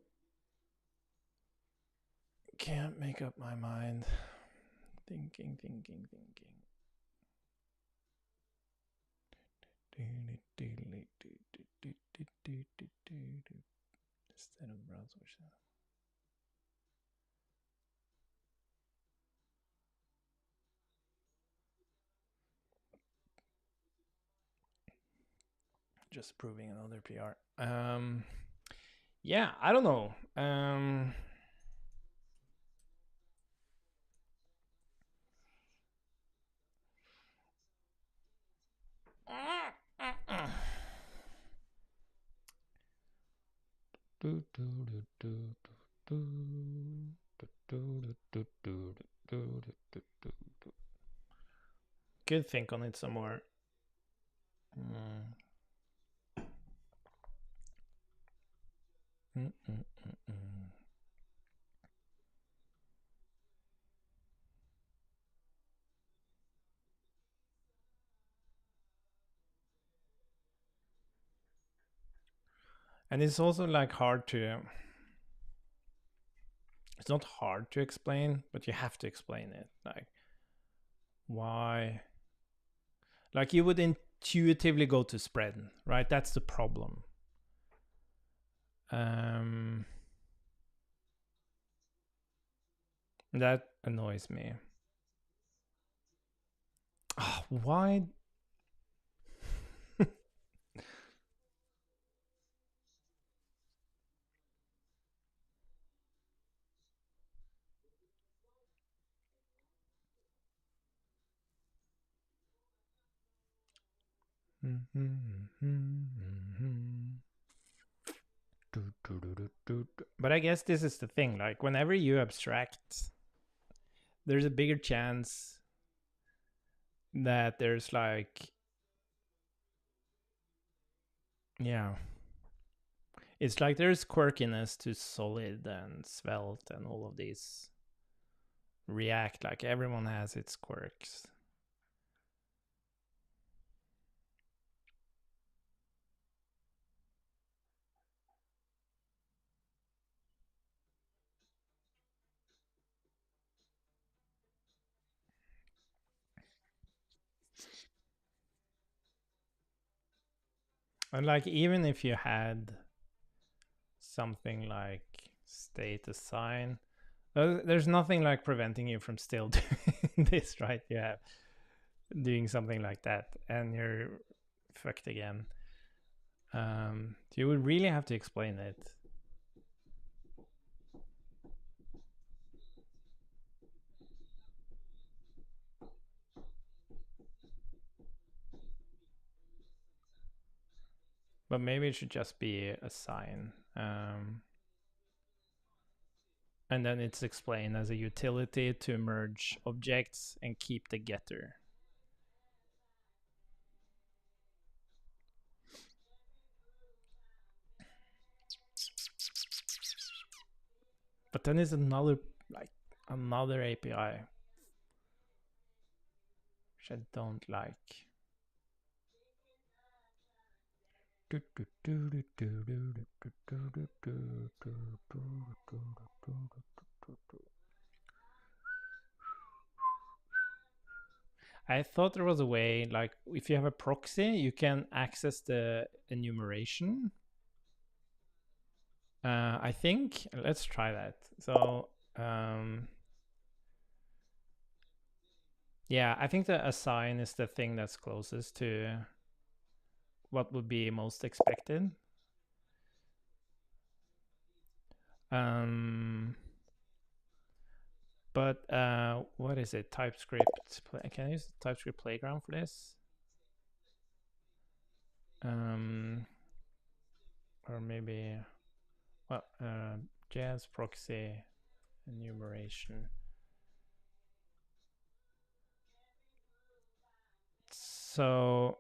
Can't make up my mind. Thinking. Instead of browsers. Just proving another PR. Yeah, I don't know. Could think on it some more. And it's also like hard to, it's not hard to explain, but you have to explain it. Like, why? Like, you would intuitively go to spread, right? That's the problem. That annoys me. Oh, why? But I guess this is the thing, like whenever you abstract, there's a bigger chance that there's like, yeah, it's like there's quirkiness to Solid and Svelte and all of these React. Like everyone has its quirks. And like even if you had something like state assign, there's nothing like preventing you from still doing this, right? You have doing something like that and you're fucked again. You would really have to explain it. But maybe it should just be a sign. And then it's explained as a utility to merge objects and keep the getter. But then it's another API, which I don't like. I thought there was a way, like if you have a proxy, you can access the enumeration. I think, let's try that. So, yeah, I think the assign is the thing that's closest to what would be most expected. But what is it? TypeScript. Can I use TypeScript Playground for this? Or maybe, well, JS proxy enumeration. So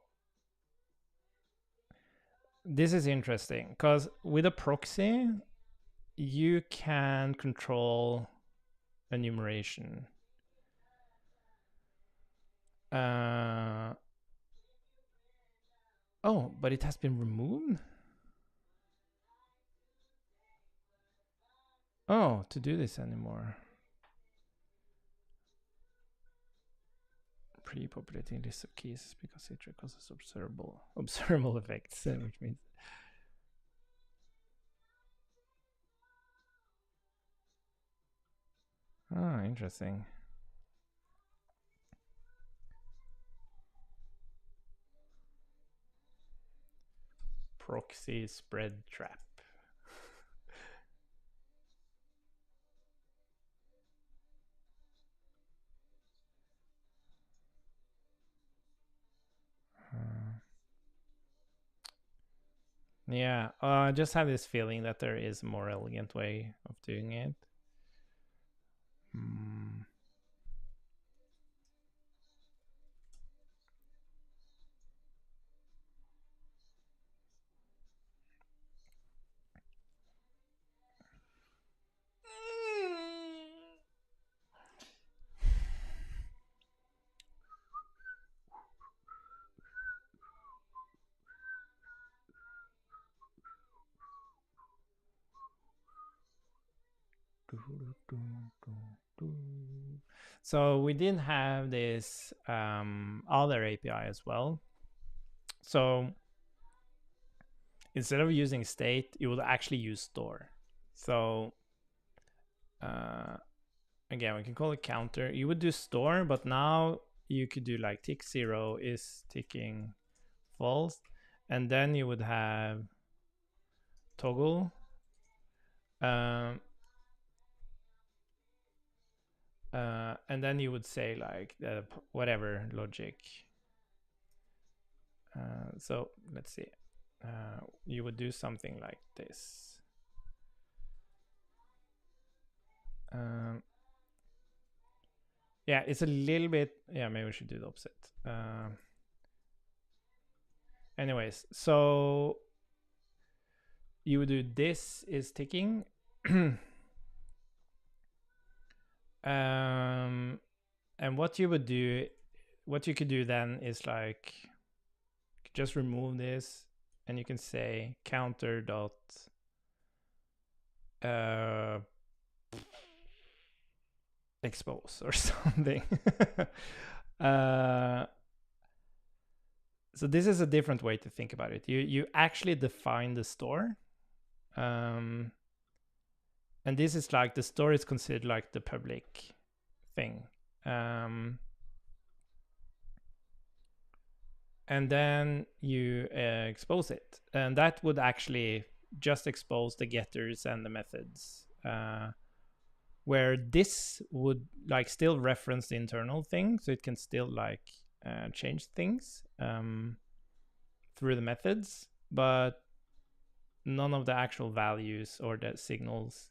this is interesting because with a proxy, you can control enumeration. Oh, but it has been removed? Oh, to do this anymore. Pre-populating list of keys because it causes observable effects, which means. Oh, interesting. Proxy spread trap. Yeah, I just have this feeling that there is a more elegant way of doing it. So we did have this other API as well. So instead of using state, you would actually use store. So again, we can call it counter. You would do store, but now you could do like tick 0 is ticking false, and then you would have toggle. And then you would say like the whatever logic. So let's see. You would do something like this. Yeah, it's a little bit. Yeah, maybe we should do the opposite. Anyways, so you would do this is ticking. And what you would do, what you could do then is like just remove this, and you can say counter dot expose or something. So this is a different way to think about it. You actually define the store, and this is like the store is considered like the public thing, and then you expose it, and that would actually just expose the getters and the methods, where this would like still reference the internal thing, so it can still like change things through the methods, but none of the actual values or the signals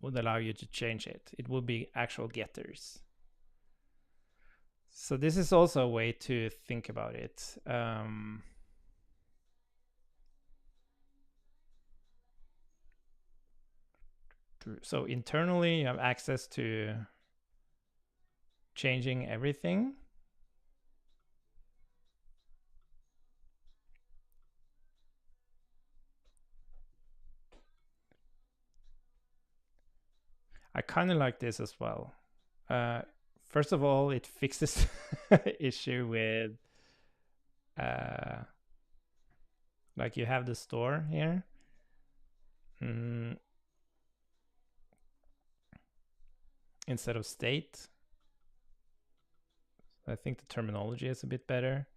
would allow you to change it. It would be actual getters. So this is also a way to think about it. So internally, you have access to changing everything. I kind of like this as well. First of all, it fixes issue with like you have the store here. Instead of state. I think the terminology is a bit better.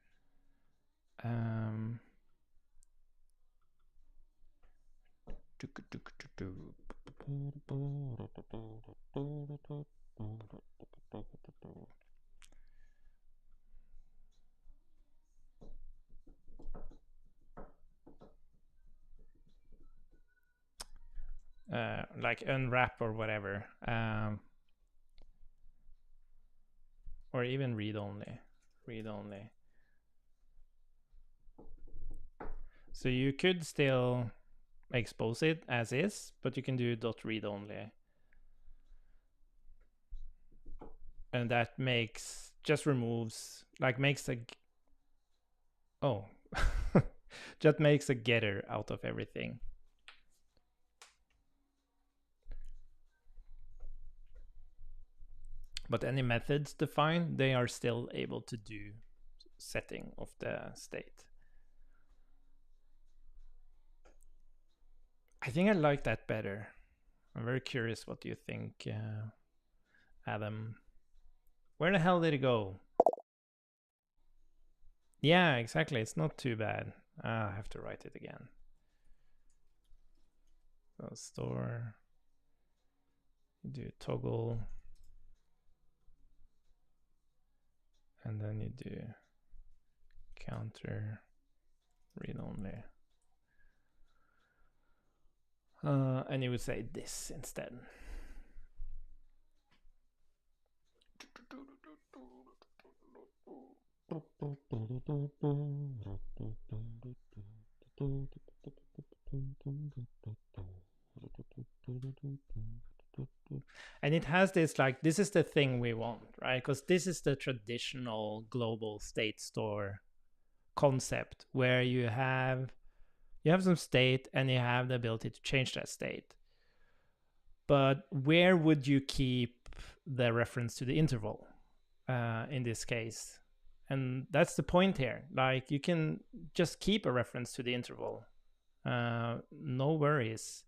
Like unwrap or whatever, or even read only. So you could still expose it as is, but you can do .read only, and that just removes, like makes a just makes a getter out of everything. But any methods defined, they are still able to do setting of the state. I think I like that better. I'm very curious what you think, Adam. Where the hell did it go? Yeah, exactly. It's not too bad. I have to write it again. So store, you do toggle, and then you do counter read only. And you would say this instead. And it has this, like, this is the thing we want, right? Because this is the traditional global state store concept, where you have some state and you have the ability to change that state. But where would you keep the reference to the interval in this case? And that's the point here. Like, you can just keep a reference to the interval. No worries.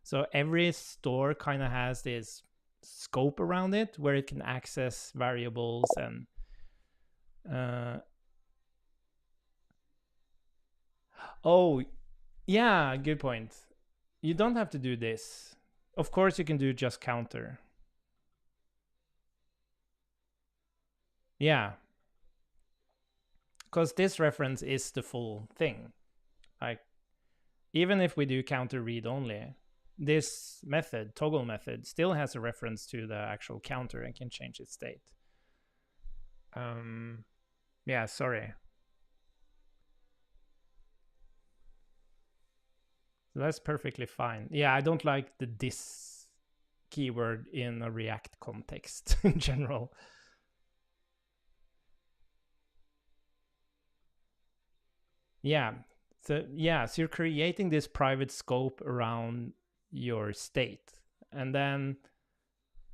So every store kind of has this scope around it where it can access variables and oh, yeah, good point. You don't have to do this. Of course, you can do just counter. Yeah. because this reference is the full thing. Like, even if we do counter read only, this method, toggle method, still has a reference to the actual counter and can change its state. Yeah, sorry. So that's perfectly fine. Yeah, I don't like the this keyword in a React context in general. Yeah. So you're creating this private scope around your state, and then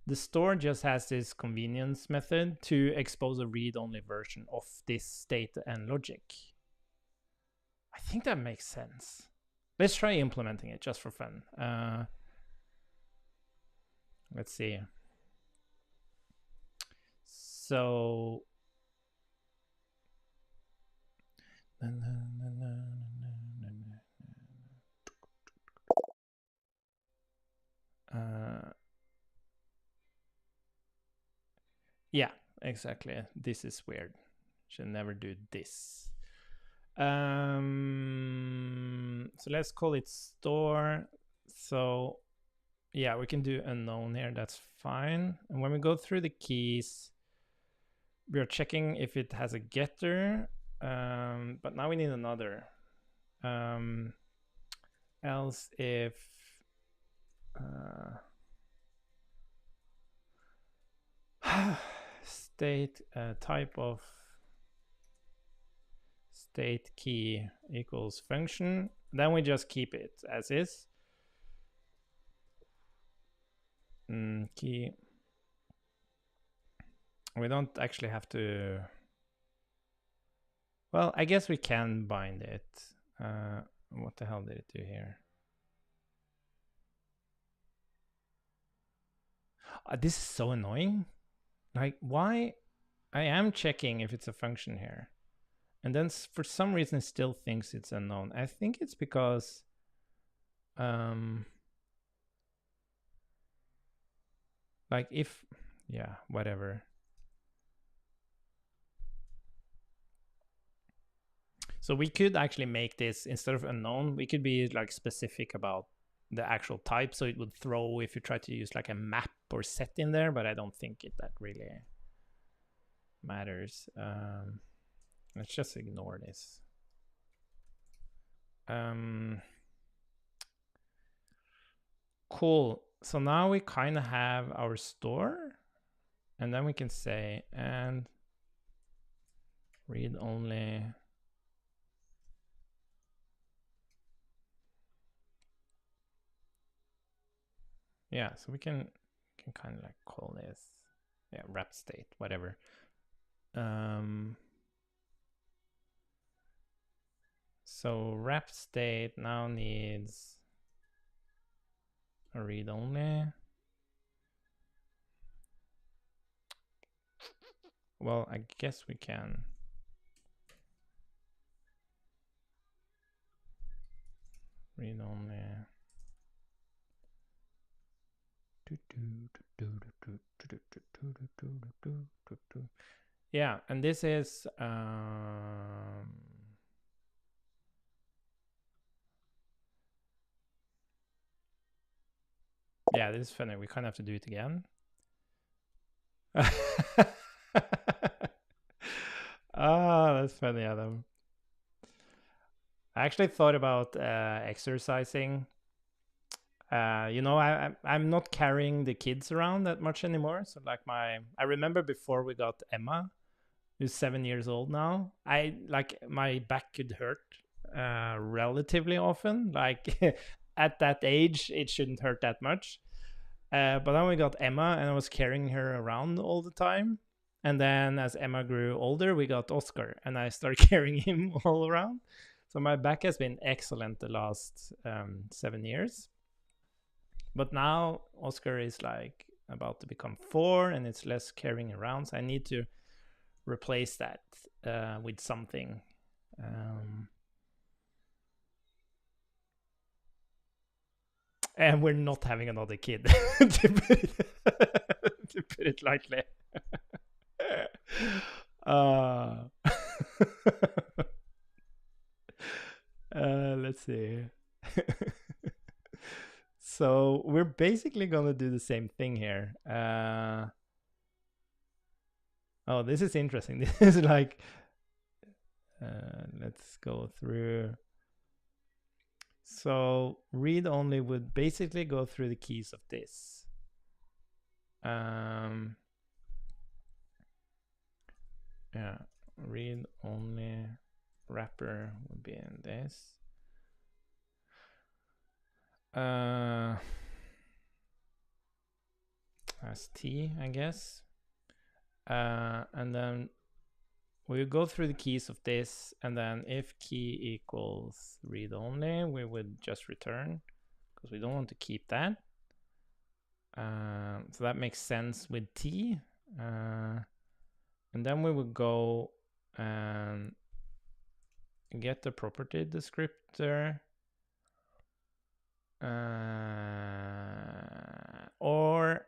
the store just has this convenience method to expose a read-only version of this state and logic. I think that makes sense. Let's try implementing it just for fun. Let's see. So yeah, exactly. This is weird. Should never do this. So let's call it store. So yeah, we can do unknown here. That's fine. And when we go through the keys, we are checking if it has a getter. But now we need another. Else if state type of state key equals function, then we just keep it as is. Key. We don't actually have to. Well, I guess we can bind it. What the hell did it do here? This is so annoying. Like, why? I am checking if it's a function here, and then for some reason it still thinks it's unknown. I think it's because like if, yeah, whatever. So we could actually make this, instead of unknown, we could be like specific about the actual type, so it would throw if you try to use like a map or set in there, but I don't think that really matters. Let's just ignore this. Cool. So now we kind of have our store, and then we can say and read only. Yeah, so we can kind of like call this, yeah, wrap state, whatever. So wrap state now needs a read only. Well, I guess we can read only. Yeah, and this is yeah, this is funny. We kind of have to do it again. Ah, that's funny, Adam. I actually thought about exercising. You know, I'm not carrying the kids around that much anymore. So like I remember before we got Emma, who's 7 years old now, my back could hurt relatively often. Like at that age, it shouldn't hurt that much. But then we got Emma, and I was carrying her around all the time. And then as Emma grew older, we got Oscar, and I started carrying him all around. So my back has been excellent the last 7 years. But now Oscar is like about to become 4, and it's less carrying around. So I need to replace that with something. And we're not having another kid, to put it lightly. Let's see. So we're basically gonna do the same thing here. Oh, this is interesting. This is like, let's go through. So read only would basically go through the keys of this. Yeah, read only wrapper would be in this. As T, I guess. And then we go through the keys of this, and then if key equals read only, we would just return, because we don't want to keep that. So that makes sense with T. And then we would go and get the property descriptor. Or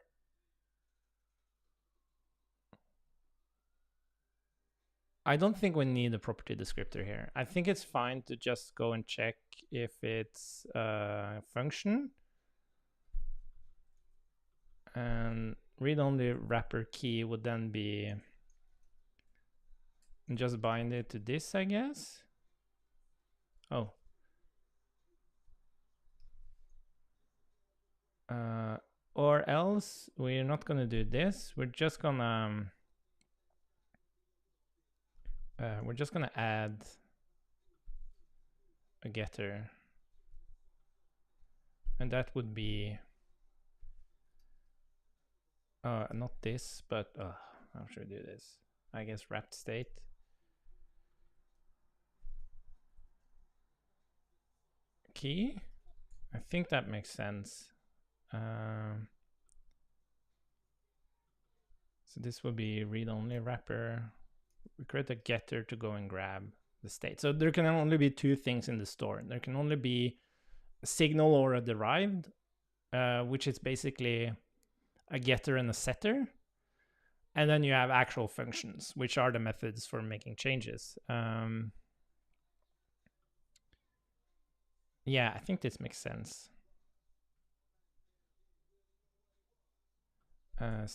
I don't think we need a property descriptor here. I think it's fine to just go and check if it's a function. And read-only wrapper key would then be just bind it to this, I guess. Oh. Or else we're not gonna do this. We're just gonna add a getter, and that would be not this, but how should we do this? I guess wrapped state. Key. I think that makes sense. So this will be read-only wrapper. We create a getter to go and grab the state. So there can only be two things in the store. There can only be a signal or a derived, which is basically a getter and a setter. And then you have actual functions, which are the methods for making changes. Yeah, I think this makes sense.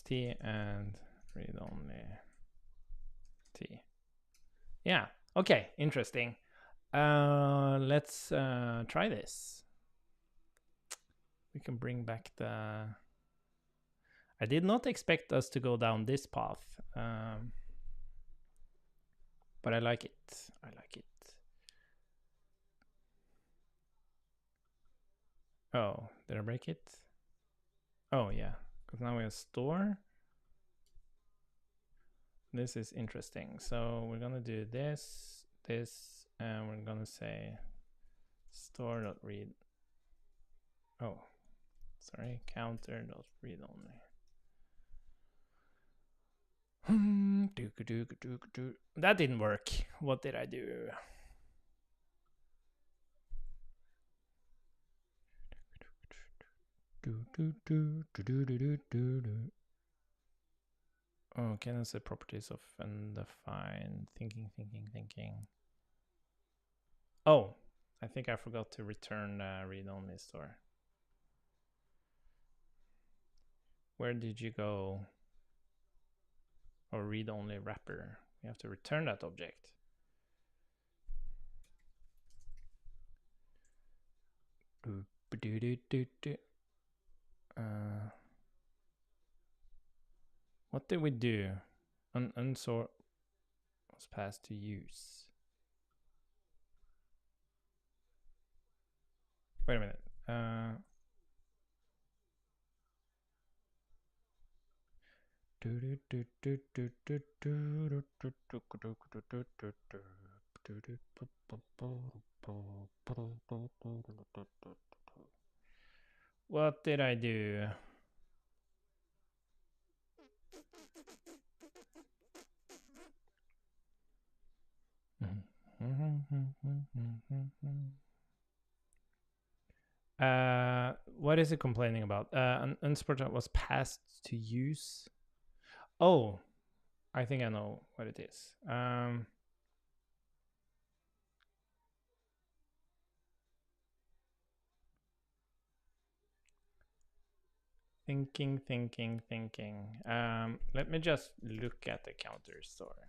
T and read only T. Yeah, okay, interesting. Let's try this. We can bring back the... I did not expect us to go down this path, but I like it. I like it. Oh, did I break it? Oh, yeah, because now we have store. This is interesting. So we're gonna do this, and we're gonna say store.read. Oh, sorry, counter.read only. That didn't work. What did I do? Oh, can I say properties of undefined? Thinking. Oh, I think I forgot to return read-only store. Where did you go? Or read-only wrapper. We have to return that object. What did we do? Unsort was passed to use. Wait a minute. What did I do? What is it complaining about? An unsport was passed to use. Oh, I think I know what it is. Thinking. Let me just look at the counter store.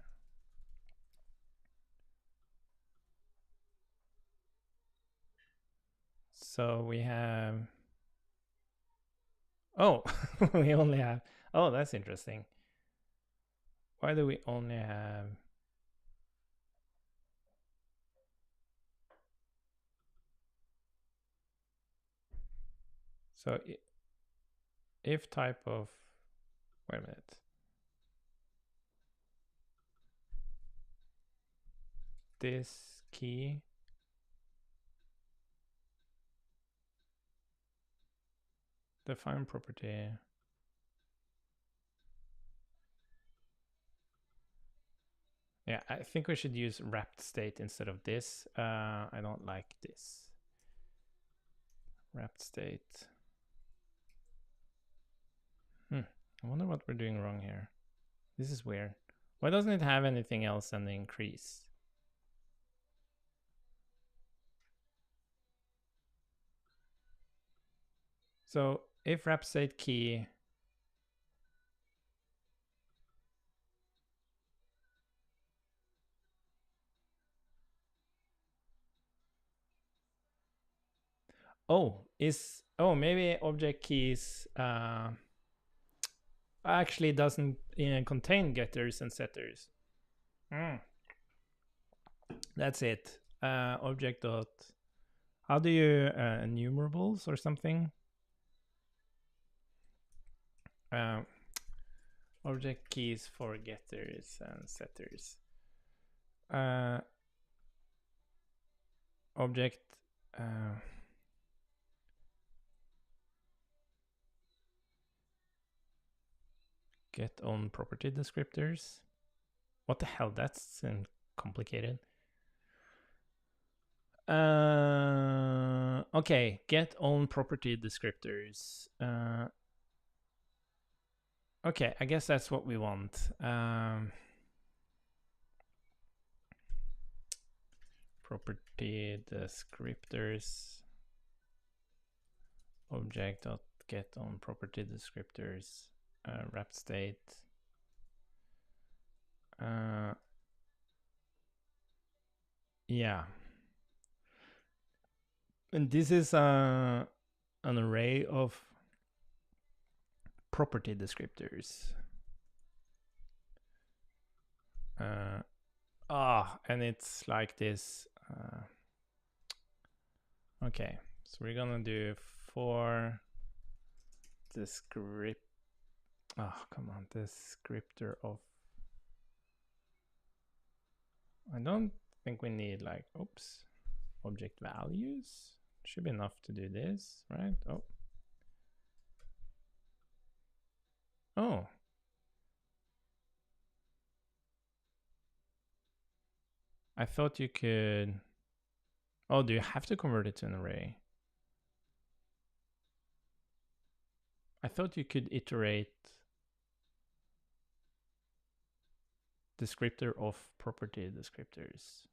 So we have, oh, we only have, oh, that's interesting. Why do we only have, so if type of, wait a minute. This key, define property. Yeah, I think we should use wrapped state instead of this. I don't like this. Wrapped state. I wonder what we're doing wrong here. This is weird. Why doesn't it have anything else than the increase? So if wrap state key, maybe object keys actually doesn't contain getters and setters. That's it. Object dot, how do you enumerables or something? Object keys for getters and setters. Object get on property descriptors. What the hell? That's complicated. Okay, get on property descriptors. Okay, I guess that's what we want. Property descriptors. Object dot get on property descriptors. Wrap state. Yeah. And this is an array of property descriptors. And it's like this. Okay, so we're gonna do for descript. Oh, come on, descriptor of. I don't think we need like, oops, object values. Should be enough to do this, right? Oh. I thought you could. Oh, do you have to convert it to an array? I thought you could iterate descriptor of property descriptors.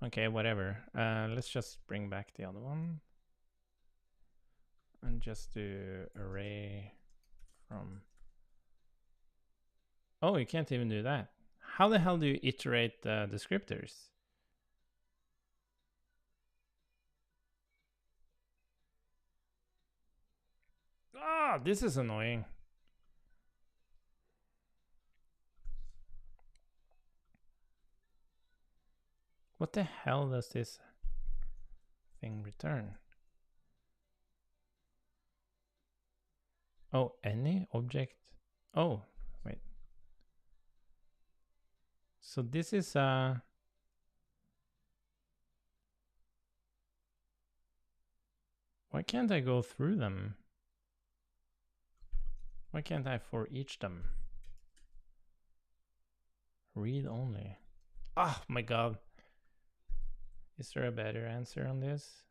Okay, whatever. Let's just bring back the other one and just do array from. Oh, you can't even do that. How the hell do you iterate descriptors? Ah, this is annoying. What the hell does this thing return? Oh, any object. Oh, wait. So this is why can't I go through them? Why can't I for each them? Read only. Oh my god. Is there a better answer on this?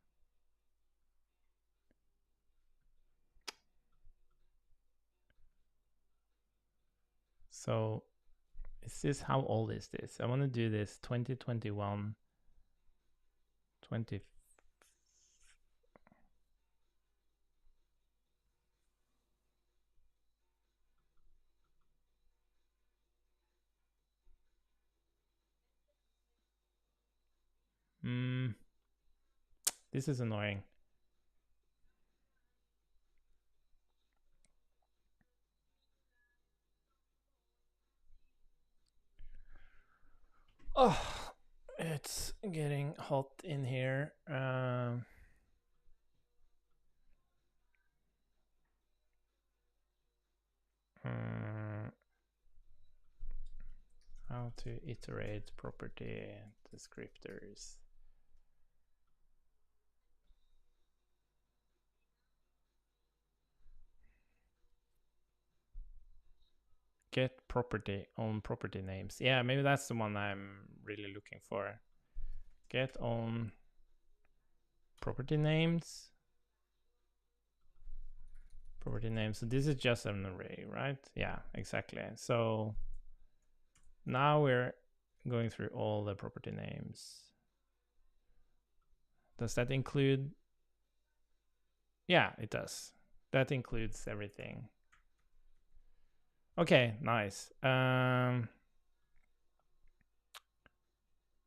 So is this, how old is this? I want to do this 2021 20. This is annoying. Oh, it's getting hot in here. How to iterate property descriptors. Get property on property names. Yeah, maybe that's the one I'm really looking for. Get on property names. Property names. So this is just an array, right? Yeah, exactly. So now we're going through all the property names. Does that include? Yeah, it does. That includes everything. Okay, nice.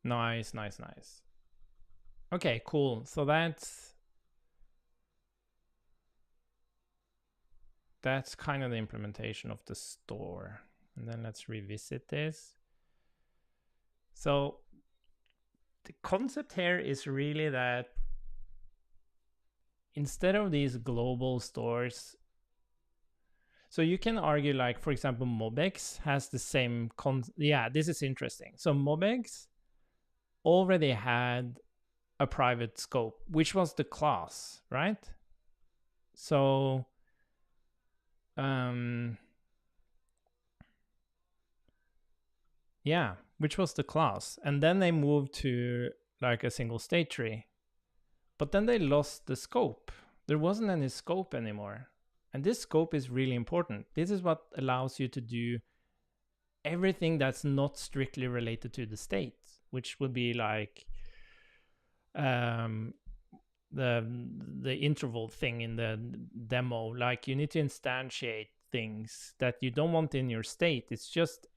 Nice. Okay, cool. So that's kind of the implementation of the store. And then let's revisit this. So the concept here is really that instead of these global stores, so you can argue, like, for example, MobX has the same yeah, this is interesting. So MobX already had a private scope, which was the class, right? So yeah, which was the class. And then they moved to like a single state tree. But then they lost the scope. There wasn't any scope anymore. And this scope is really important. This is what allows you to do everything that's not strictly related to the state, which would be like the interval thing in the demo. Like, you need to instantiate things that you don't want in your state. It's just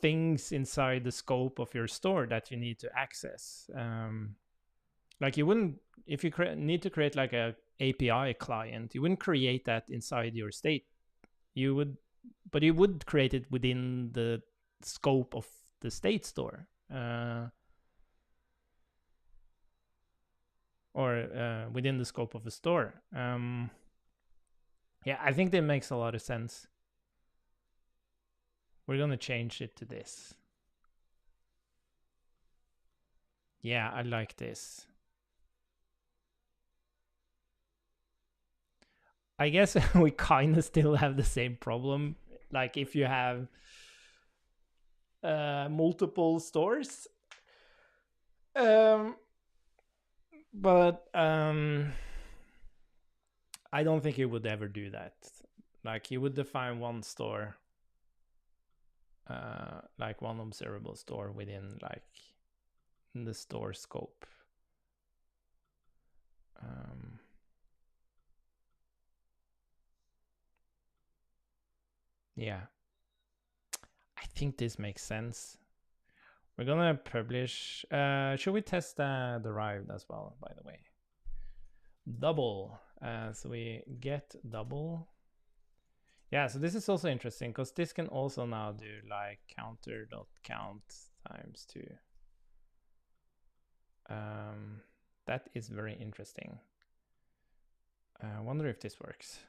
things inside the scope of your store that you need to access. Like, you wouldn't, if you need to create like a API client, you wouldn't create that inside your state. You would, but you would create it within the scope of the state store, or within the scope of the store. Yeah, I think that makes a lot of sense. We're gonna change it to this. Yeah, I like this. I guess we kind of still have the same problem. Like, if you have multiple stores, but I don't think you would ever do that. Like, you would define one store, like one observable store within like the store scope. Yeah, I think this makes sense. We're gonna publish. Should we test derived as well, by the way? Double. So we get double. Yeah, so this is also interesting because this can also now do like counter.count times 2. That is very interesting. I wonder if this works.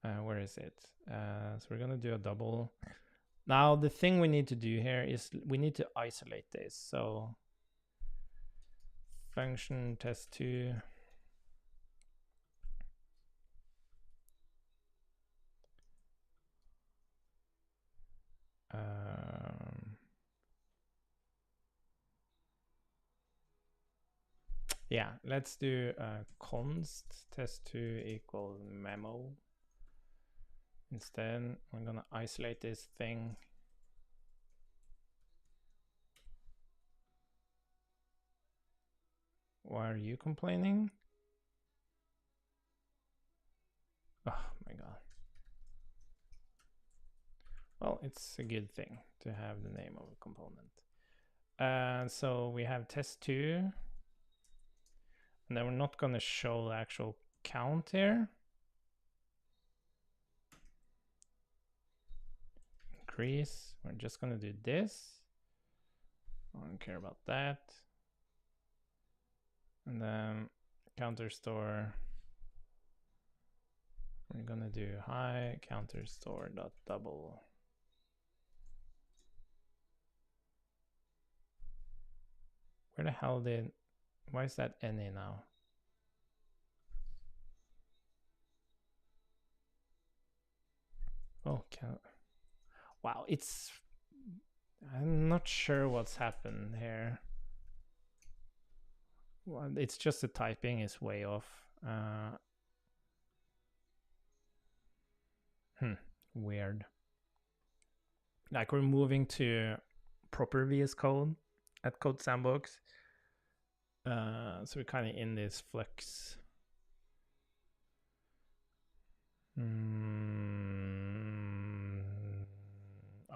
Where is it? So we're gonna do a double. Now the thing we need to do here is we need to isolate this. So function test2. Yeah, let's do const test2 equal memo. Instead, I'm gonna isolate this thing. Why are you complaining? Oh my god. Well, it's a good thing to have the name of a component. So we have test2. And then we're not going to show the actual count here. Increase. We're just going to do this. I don't care about that. And then counter store. We're going to do hi counter store dot double. Where the hell did, why is that NA now? Oh, wow, it's, I'm not sure what's happened here. Well, it's just the typing is way off. Weird. Like we're moving to proper VS Code at Code Sandbox. So we're kind of in this flux.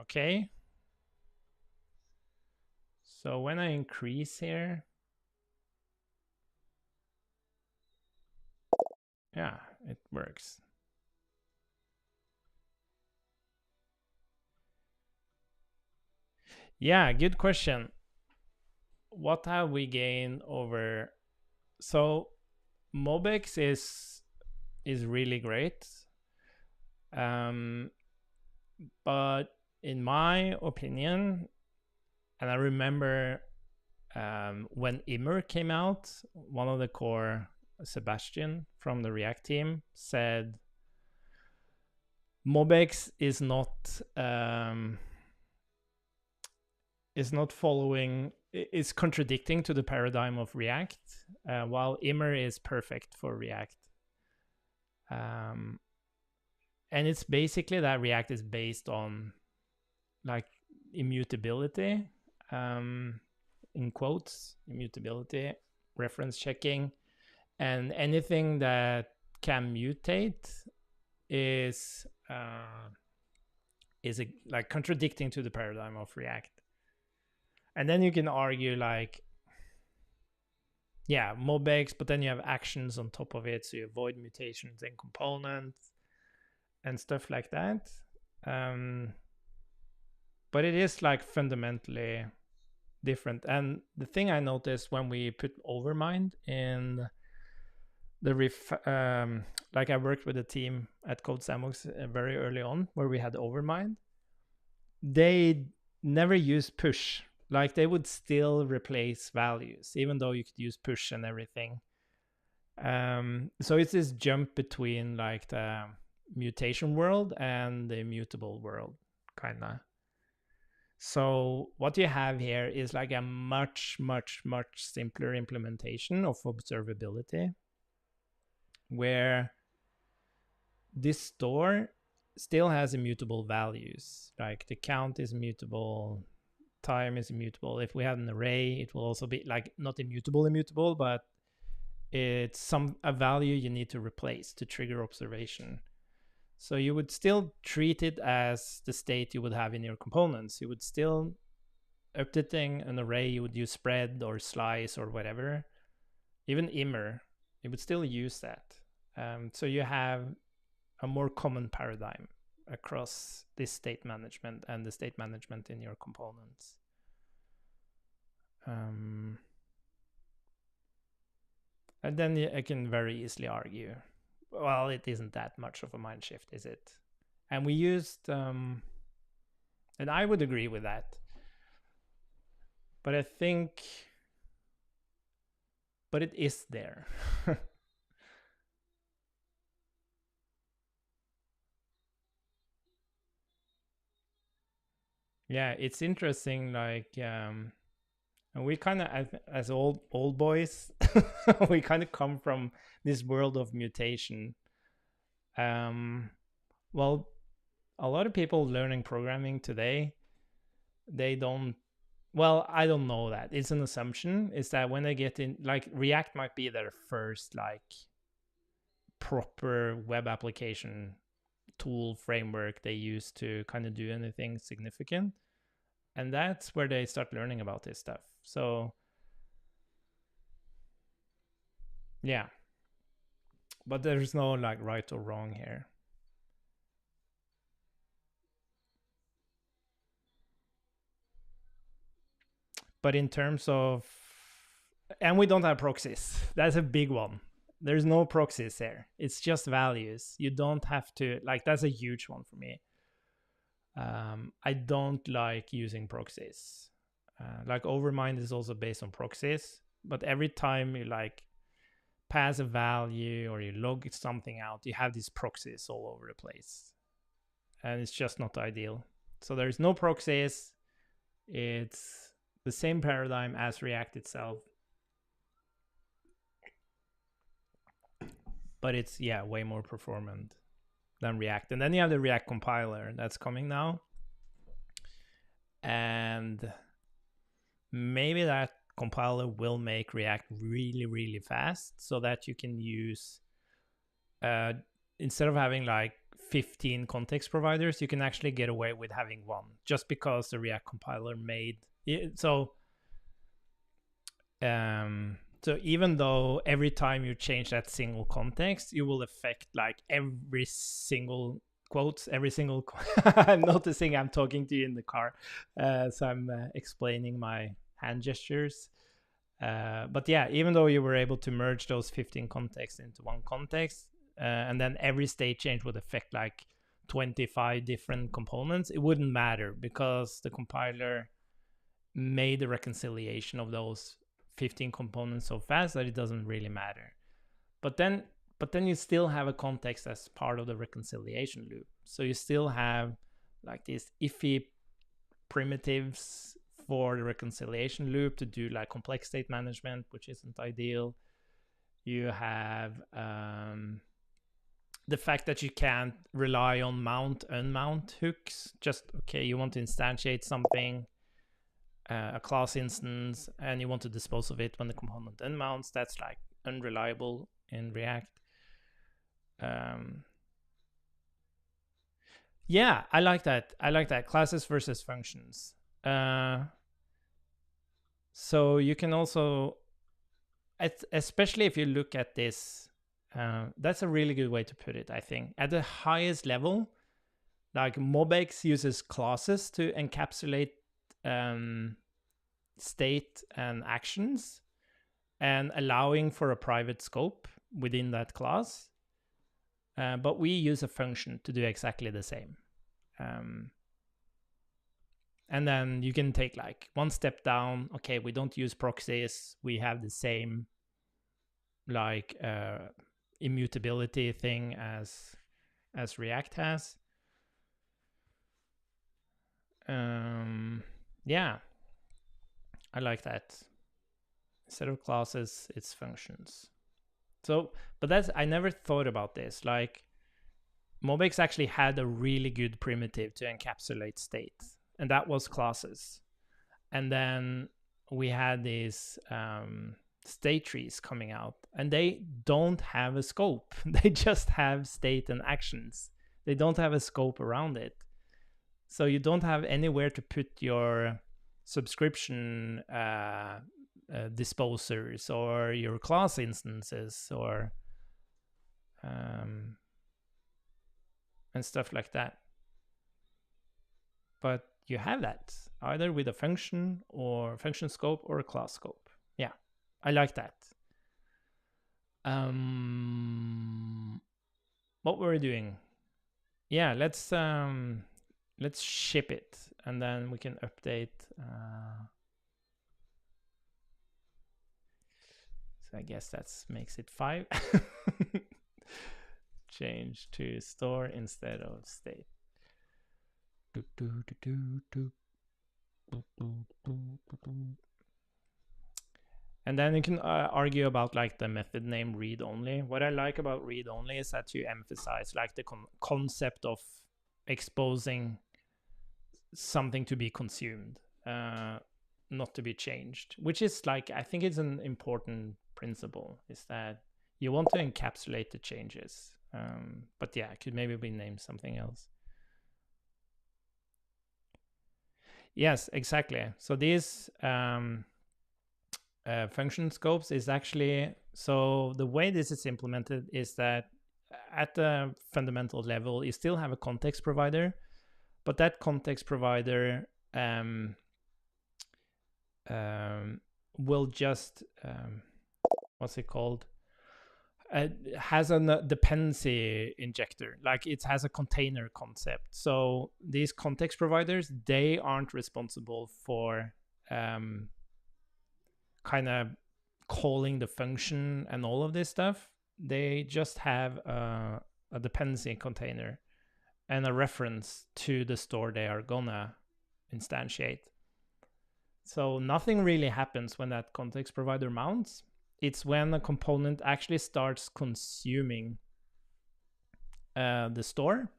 Okay. So when I increase here, yeah, it works. Yeah, good question. What have we gained over? So Mobex is really great. But in my opinion, and I remember when Immer came out, one of the core, Sebastian from the React team, said Mobex is not following, is contradicting to the paradigm of React, while Immer is perfect for React. And it's basically that React is based on like immutability, in quotes, immutability, reference checking, and anything that can mutate is like contradicting to the paradigm of React. And then you can argue like, yeah, Mobex, but then you have actions on top of it, so you avoid mutations in components and stuff like that. But it is like fundamentally different. And the thing I noticed when we put Overmind in the like I worked with a team at Code Sandbox very early on where we had Overmind. They never used push. Like they would still replace values, even though you could use push and everything. So it's this jump between like the mutation world and the immutable world, kind of. So what you have here is like a much, much, much simpler implementation of observability, where this store still has immutable values. Like the count is immutable, time is immutable. If we have an array, it will also be like not immutable, but it's a value you need to replace to trigger observation. So you would still treat it as the state you would have in your components. You would still updating an array, you would use spread or slice or whatever. Even Immer, you would still use that. So you have a more common paradigm across this state management and the state management in your components. And then I can very easily argue, well, it isn't that much of a mind shift, is it? And we used, and I would agree with that. But I think, but it is there. Yeah, it's interesting. Like, and we kind of, as old boys, we kind of come from this world of mutation. Well, a lot of people learning programming today, they don't. Well, I don't know that. It's an assumption. Is that when they get in, like React might be their first like proper web application tool framework they use to kind of do anything significant, and that's where they start learning about this stuff. So Yeah, but there's no like right or wrong here. But in terms of, and we don't have proxies. That's a big one. There's no proxies here. It's just values. You don't have to, like, that's a huge one for me. I don't like using proxies. Like Overmind is also based on proxies, but every time you like pass a value or you log something out, you have these proxies all over the place. And it's just not ideal. So there's no proxies. It's the same paradigm as React itself. But it's, yeah, way more performant than React. And then you have the React compiler that's coming now. And maybe that compiler will make React really, really fast so that you can use, instead of having like 15 context providers, you can actually get away with having one, just because the React compiler made it. So even though every time you change that single context, you will affect like every single quotes, every single I'm noticing I'm talking to you in the car, so I'm explaining my hand gestures. But yeah, even though you were able to merge those 15 contexts into one context, and then every state change would affect like 25 different components, it wouldn't matter because the compiler made the reconciliation of those 15 components so fast that it doesn't really matter. But then you still have a context as part of the reconciliation loop. So you still have like these iffy primitives for the reconciliation loop to do like complex state management, which isn't ideal. You have the fact that you can't rely on mount unmount hooks. Just, okay, you want to instantiate something, a class instance, and you want to dispose of it when the component unmounts. That's like unreliable in React. Yeah, I like that. Classes versus functions. So you can also, especially if you look at this, that's a really good way to put it, I think. At the highest level, like MobX uses classes to encapsulate state and actions and allowing for a private scope within that class. But we use a function to do exactly the same. And then you can take like one step down. Okay, we don't use proxies. We have the same like immutability thing as React has. Yeah, I like that. Instead of classes, it's functions. So, but that's, I never thought about this. Like, MobX actually had a really good primitive to encapsulate state, and that was classes. And then we had these state trees coming out, and they don't have a scope. They just have state and actions. They don't have a scope around it. So you don't have anywhere to put your subscription disposers or your class instances or and stuff like that. But you have that either with a function or function scope or a class scope. Yeah, I like that. What were we doing? Yeah, let's ship it and then we can update. So I guess that makes it 5. Change to store instead of state. And then you can argue about like the method name read only. What I like about read only is that you emphasize like the concept of exposing something to be consumed, not to be changed, which is like, I think it's an important principle, is that you want to encapsulate the changes. But yeah, it could maybe be named something else. Yes, exactly. So these function scopes is actually, so the way this is implemented is that at the fundamental level, you still have a context provider, but that context provider will just, what's it called? Has a dependency injector, like it has a container concept. So these context providers, they aren't responsible for kind of calling the function and all of this stuff. They just have a dependency container and a reference to the store they are gonna instantiate. So nothing really happens when that context provider mounts. It's when a component actually starts consuming the store.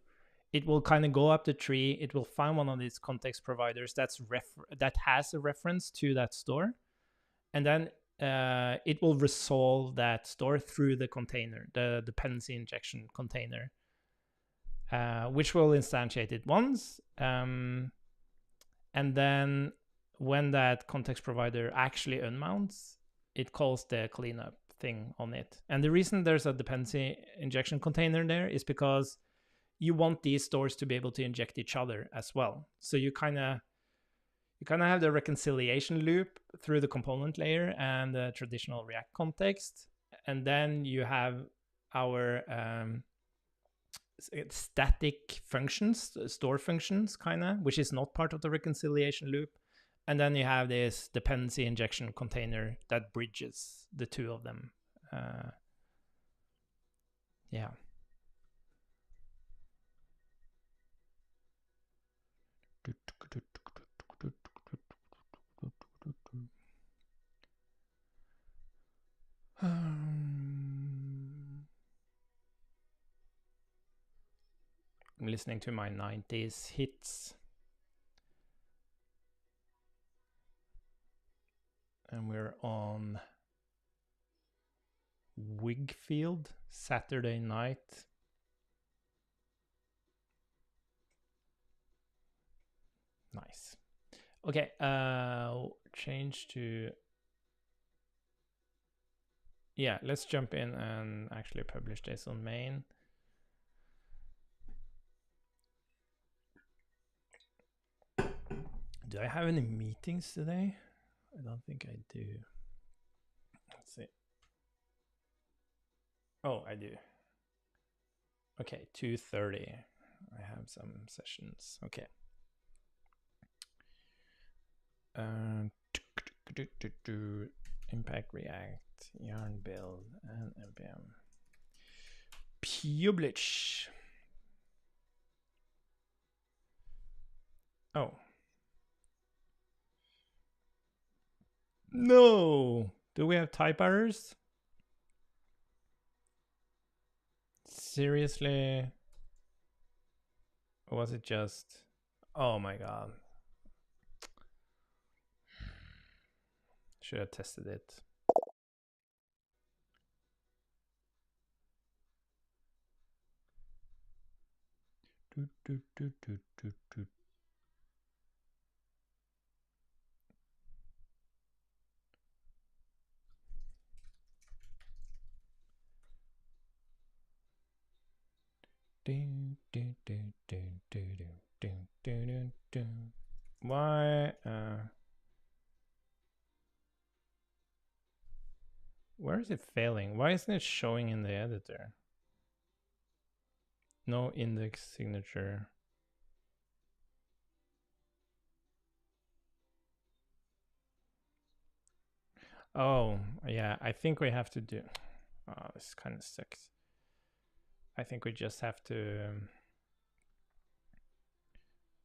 It will kind of go up the tree. It will find one of these context providers that has a reference to that store, and then it will resolve that store through the container, the dependency injection container, which will instantiate it once, and then when that context provider actually unmounts, it calls the cleanup thing on it. And the reason there's a dependency injection container there is because you want these stores to be able to inject each other as well. So you kind of have the reconciliation loop through the component layer and the traditional React context, and then you have our static functions, store functions, kind of, which is not part of the reconciliation loop. And then you have this dependency injection container that bridges the two of them. Yeah. I'm listening to my 90s hits. And we're on Wigfield, Saturday Night. Nice. Okay, change to... Yeah, let's jump in and actually publish this on main. Do I have any meetings today? I don't think I do. Let's see. Oh, I do. Okay, 2:30. I have some sessions. Okay. Impact React, Yarn build, and npm publish. Oh. No! Do we have type errors? Seriously? Or was it just... Oh my god. Should have tested it. Why? Where is it failing? Why isn't it showing in the editor? No index signature. Oh, yeah, I think we have to do... Oh, this kind of sucks. I think we just have to...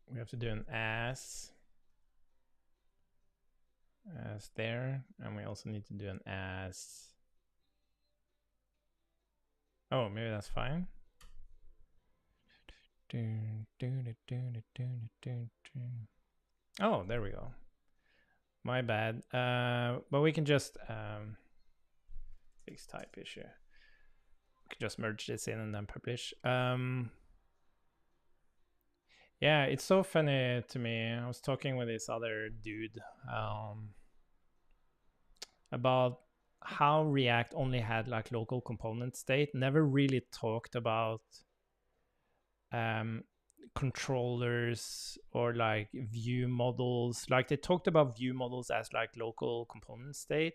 we have to do an as there, and we also need to do an as... Oh, maybe that's fine. Oh, there we go. My bad. But we can just fix type issue. We can just merge this in and then publish. Yeah, it's so funny to me. I was talking with this other dude about how React only had like local component state, never really talked about controllers or like view models. Like they talked about view models as like local component state,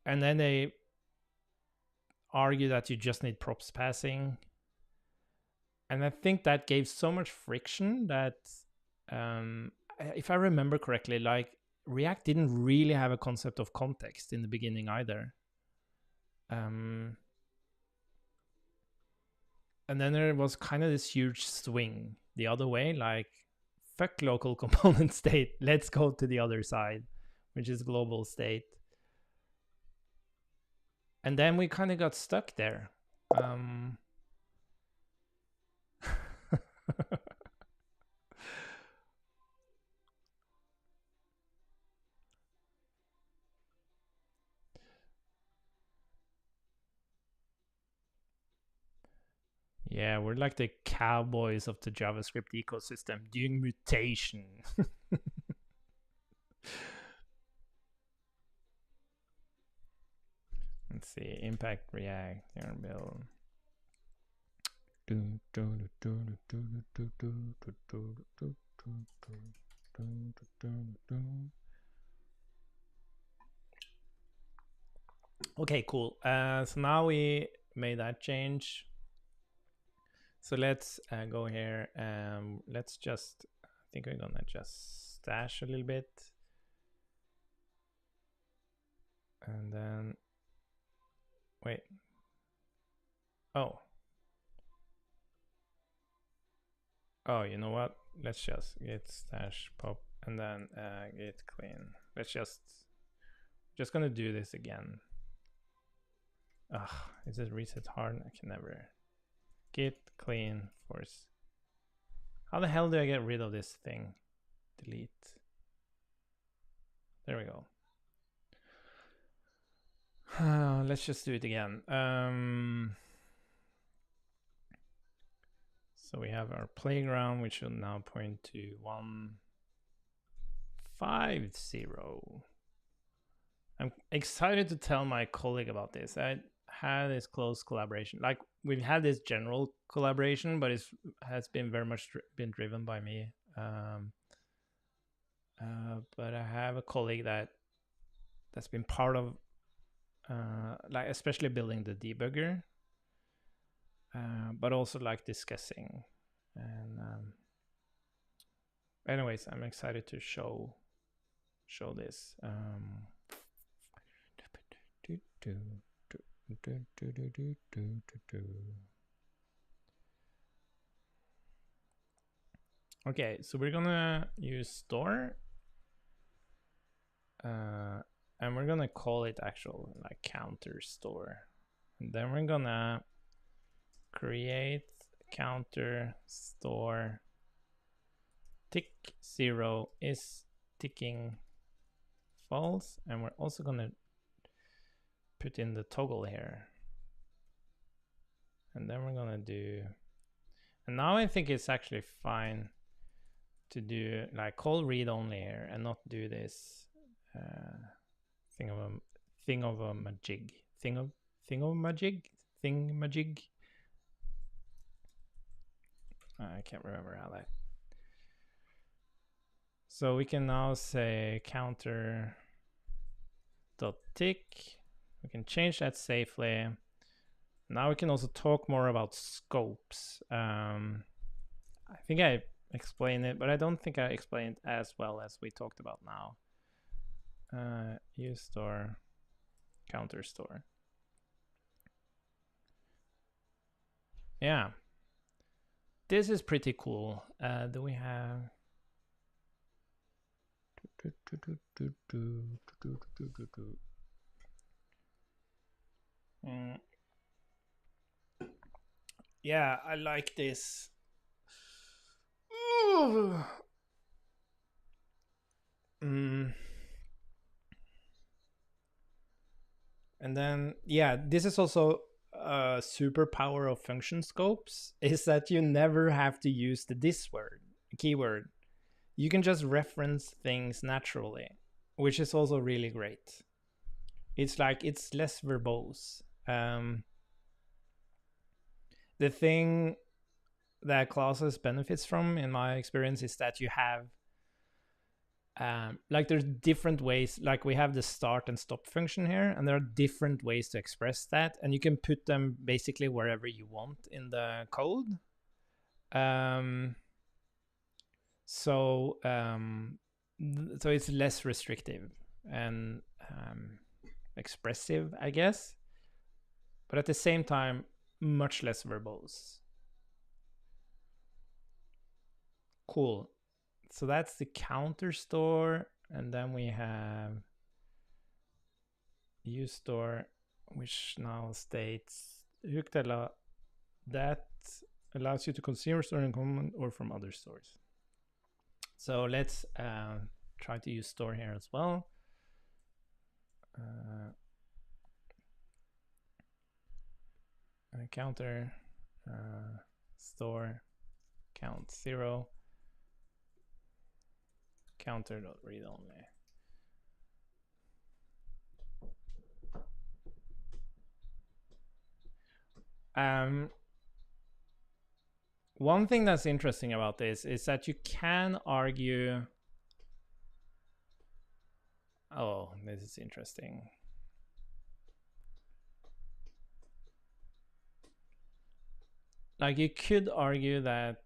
and then they argue that you just need props passing. And I think that gave so much friction that if I remember correctly, like React didn't really have a concept of context in the beginning either. And then there was kind of this huge swing the other way, like fuck local component state, let's go to the other side, which is global state. And then we kind of got stuck there. Yeah, we're like the cowboys of the JavaScript ecosystem doing mutation. Let's see, impact React, yarn build. Okay, cool. So now we made that change. So let's go here. Let's just, I think we're gonna just stash a little bit. And then, wait. Oh, you know what? Let's just git stash pop and then git clean. Let's just gonna do this again. Ugh, is it reset hard? I can never. Git clean force. How the hell do I get rid of this thing? Delete. There we go. Let's just do it again. So we have our playground, which will now point to 150. I'm excited to tell my colleague about this. I had this close collaboration. Like we've had this general collaboration, but it has been very much been driven by me. But I have a colleague that's been part of like especially building the debugger, but also like discussing. And anyways, I'm excited to show this. Okay, so we're gonna use store, and we're gonna call it actual like counter store, and then we're gonna create counter store tick 0 is ticking false, and we're also gonna put in the toggle here, and then we're gonna do, and now I think it's actually fine to do like call read only here and not do this thingamajig. I can't remember how that. So we can now say counter dot tick. We can change that safely. Now we can also talk more about scopes. I think I explained it, but I don't think I explained it as well as we talked about now. Use store, counter store. Yeah, this is pretty cool. Do we have? Yeah, I like this. And then, yeah, this is also a superpower of function scopes, is that you never have to use the this keyword. You can just reference things naturally, which is also really great. it's like it's less verbose. The thing that classes benefits from, in my experience, is that you have like there's different ways. Like we have the start and stop function here, and there are different ways to express that, and you can put them basically wherever you want in the code. So it's less restrictive and expressive, I guess, but at the same time much less verbose. Cool. So that's the counter store, and then we have use store, which now states Huktela that allows you to consume or store in common or from other stores. So let's try to use store here as well. Counter store count 0 counter.read only. One thing that's interesting about this is that you can argue. Oh, this is interesting. Like you could argue that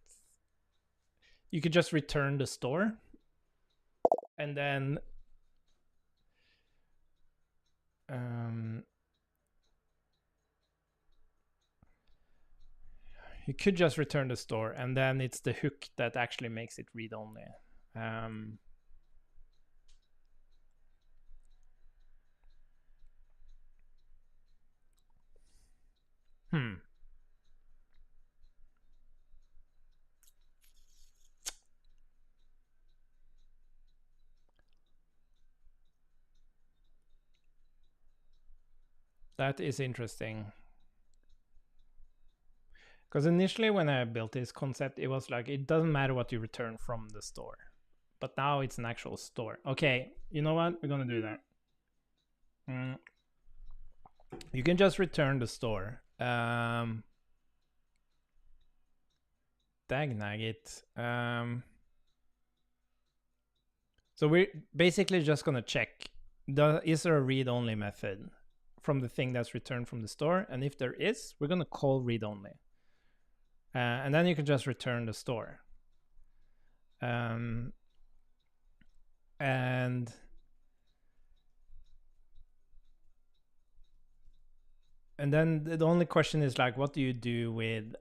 you could just return the store, and then you could just return the store, and then it's the hook that actually makes it read only. That is interesting. Because initially when I built this concept, it was like, it doesn't matter what you return from the store. But now it's an actual store. Okay, you know what? We're going to do that. You can just return the store. Dagnagit. So we're basically just going to check, is there a read-only method from the thing that's returned from the store? And if there is, we're going to call read-only. And then you can just return the store. And then the only question is like, what do you do with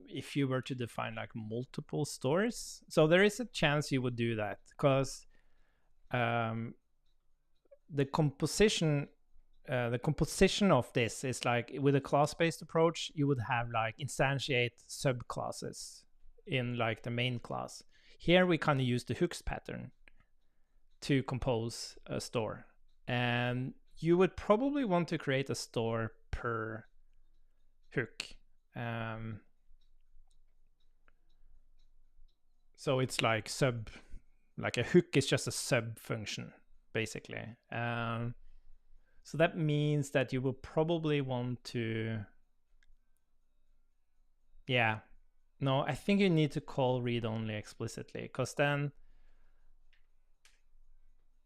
if you were to define like multiple stores? So there is a chance you would do that, because the composition of this is like, with a class-based approach, you would have like instantiate subclasses in like the main class. Here we kind of use the hooks pattern to compose a store, and you would probably want to create a store per hook. So it's like a hook is just a sub function basically. So that means that you will probably want to, I think you need to call read only explicitly, because then,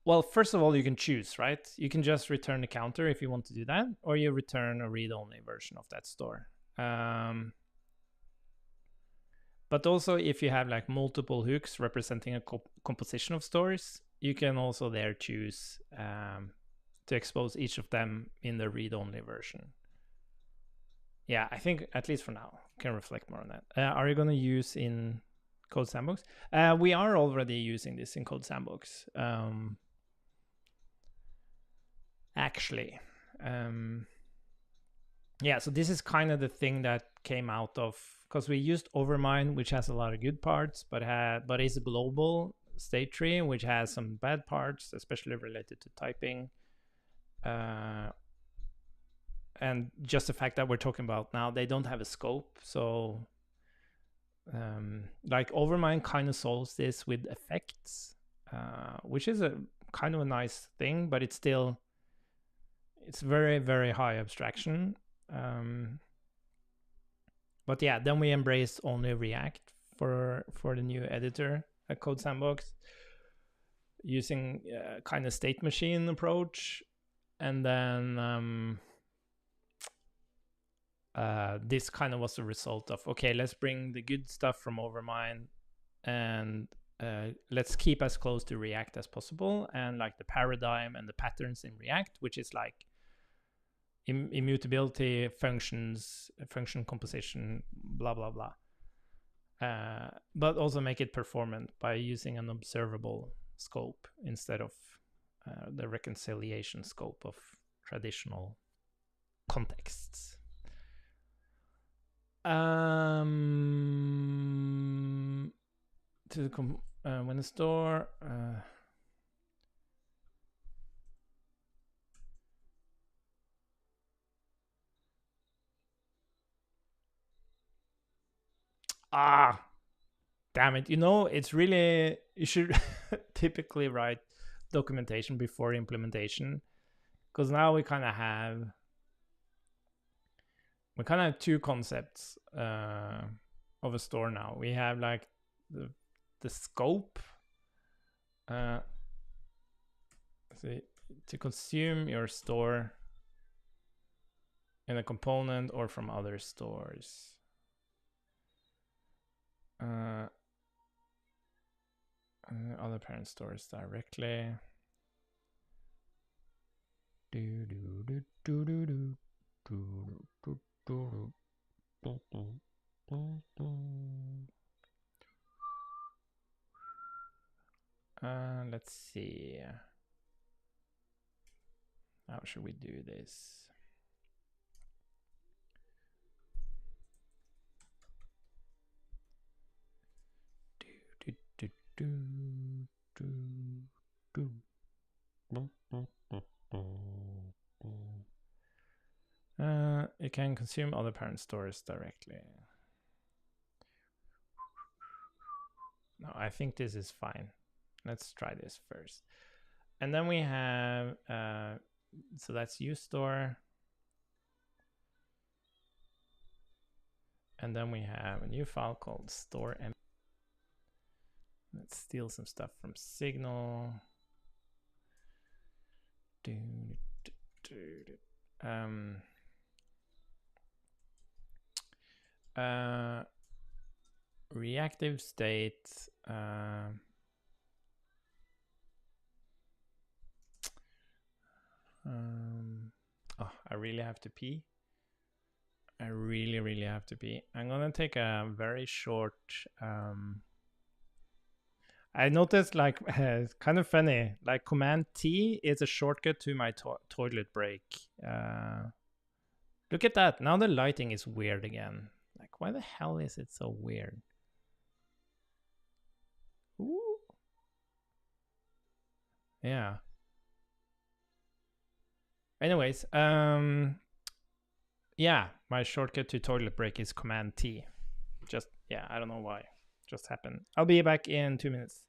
well, first of all, you can choose, right? You can just return the counter if you want to do that, or you return a read only version of that store. But also, if you have like multiple hooks representing a composition of stores, you can also there choose to expose each of them in the read-only version. Yeah, I think at least for now, can reflect more on that. Are you going to use in Code Sandbox? We are already using this in Code Sandbox. Actually, so this is kind of the thing that came out of, because we used Overmind, which has a lot of good parts, but is a global state tree, which has some bad parts, especially related to typing. And just the fact that we're talking about now, they don't have a scope. So like Overmind kind of solves this with effects, which is a kind of a nice thing, but it's still it's very, very high abstraction. But yeah, then we embraced only React for the new editor at Code Sandbox, using kind of state machine approach. And then this kind of was the result of, okay, let's bring the good stuff from Overmind and let's keep as close to React as possible, and like the paradigm and the patterns in React, which is like immutability, functions, function composition, blah blah blah, but also make it performant by using an observable scope instead of the reconciliation scope of traditional contexts. To the when the store damn it, you know, it's really, you should typically write documentation before implementation, because now we kind of have two concepts of a store now. We have like the scope, so to consume your store in a component or from other stores. Other parent stores directly. Let's see. How should we do this? You can consume other parent stores directly. No, I think this is fine. Let's try this first. And then we have, so that's uStore. And then we have a new file called store. Let's steal some stuff from Signal. Reactive state. Oh, I really have to pee. I really have to pee. I'm gonna take a very short. I noticed, like, it's kind of funny. Like, Command T is a shortcut to my toilet break. Look at that. Now the lighting is weird again. Like, why the hell is it so weird? Ooh. Yeah. Anyways, yeah, my shortcut to toilet break is Command T. Just, yeah, I don't know why. Just happened. I'll be back in 2 minutes.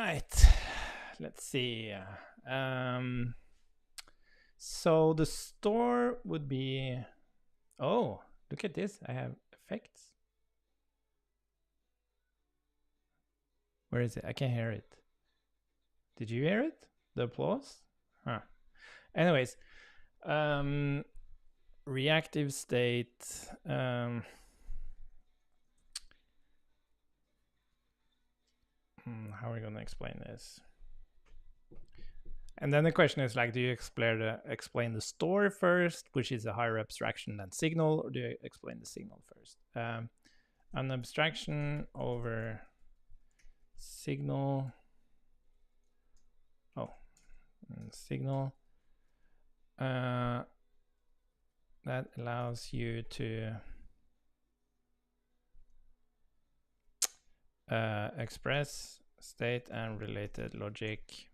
right, let's see. So the store would be, oh, look at this, I have effects. Where is it? I can't hear it. Did you hear it? The applause? Huh. Anyways, reactive state. How are we going to explain this? And then the question is like, do you explain the store first, which is a higher abstraction than signal, or do you explain the signal first? An abstraction over signal. Oh, signal. That allows you to express state and related logic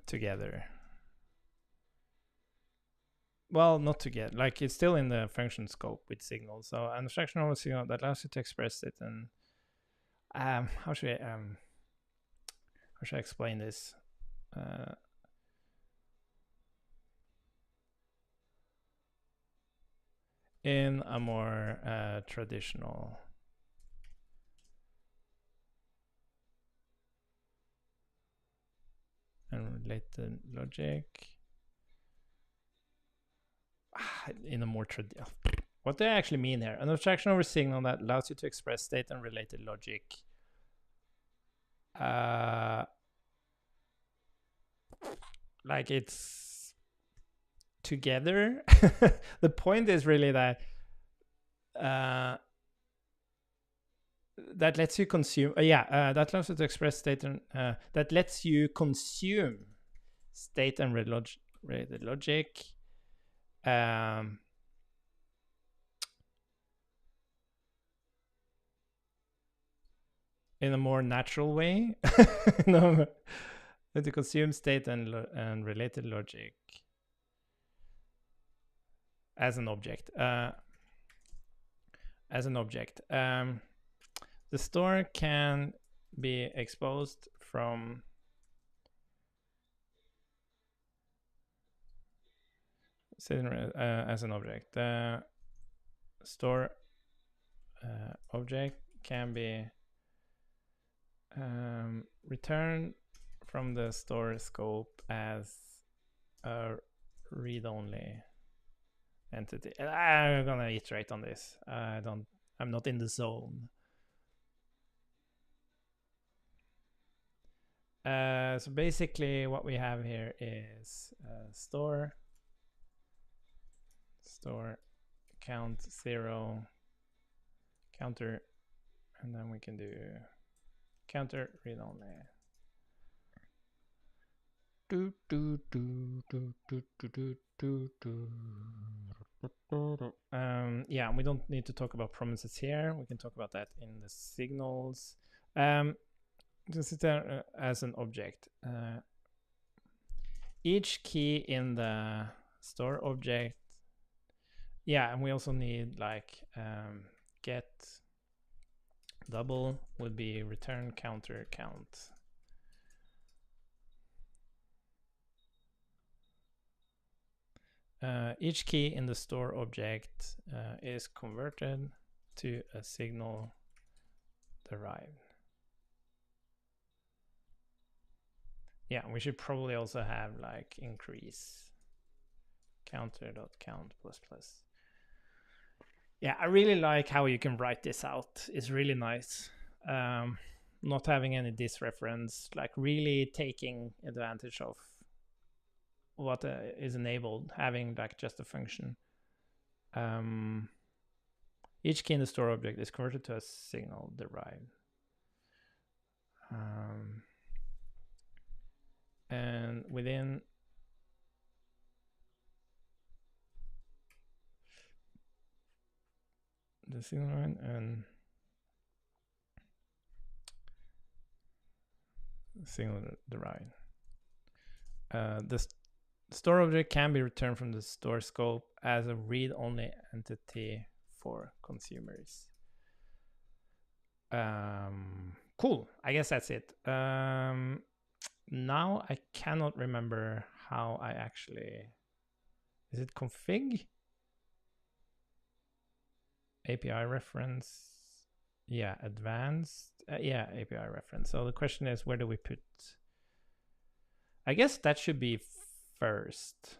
together. Well, not together. Like it's still in the function scope with signal. So an abstraction over signal that allows you to express it. And how should I explain this? In a more traditional and related logic. In a more traditional. What do I actually mean here? An abstraction over signal that allows you to express state and related logic. Like it's together. The point is really that that lets you consume. That allows you to express state and that lets you consume state and related logic. In a more natural way. No, to consume state and related logic as an object. The store can be exposed from as an object. The store object can be returned from the store scope as a read-only entity. I'm gonna iterate on this. I'm not in the zone. So basically what we have here is store count 0 counter, and then we can do counter read only. Yeah, we don't need to talk about promises here. We can talk about that in the signals. Just sit there as an object. Each key in the store object. Yeah, and we also need like get double would be return counter count. Each key in the store object is converted to a signal derived. Yeah, we should probably also have like increase counter.count ++. Yeah, I really like how you can write this out. It's really nice. Not having any disreference, like really taking advantage of what is enabled, having like just a function. Each key in the store object is converted to a signal derived. And within the signal line and signal derived. The store object can be returned from the store scope as a read-only entity for consumers. Cool. I guess that's it. Now I cannot remember how I actually... Is it config? API reference. Yeah, advanced. Yeah, API reference. So the question is, where do we put... I guess that should be first.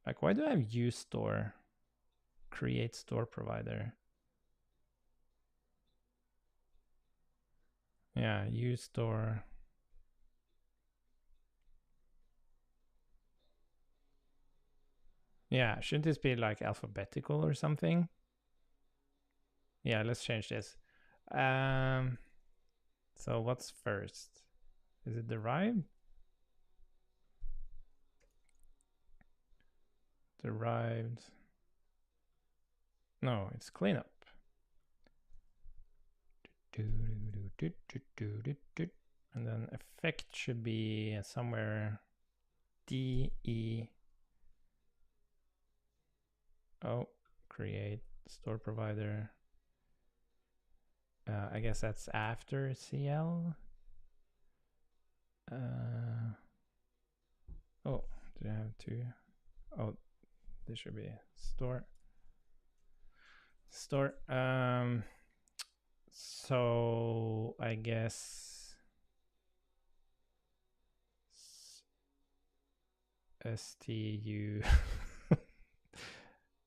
Like, why do I have use store? Create store provider. Yeah, use store. Yeah, shouldn't this be like alphabetical or something? Yeah, let's change this. So what's first? Is it derived? Derived. No, it's cleanup. And then effect should be somewhere DE. Oh, create store provider. I guess that's after CL. Oh, did I have two? Oh, this should be store. Store. So I guess STU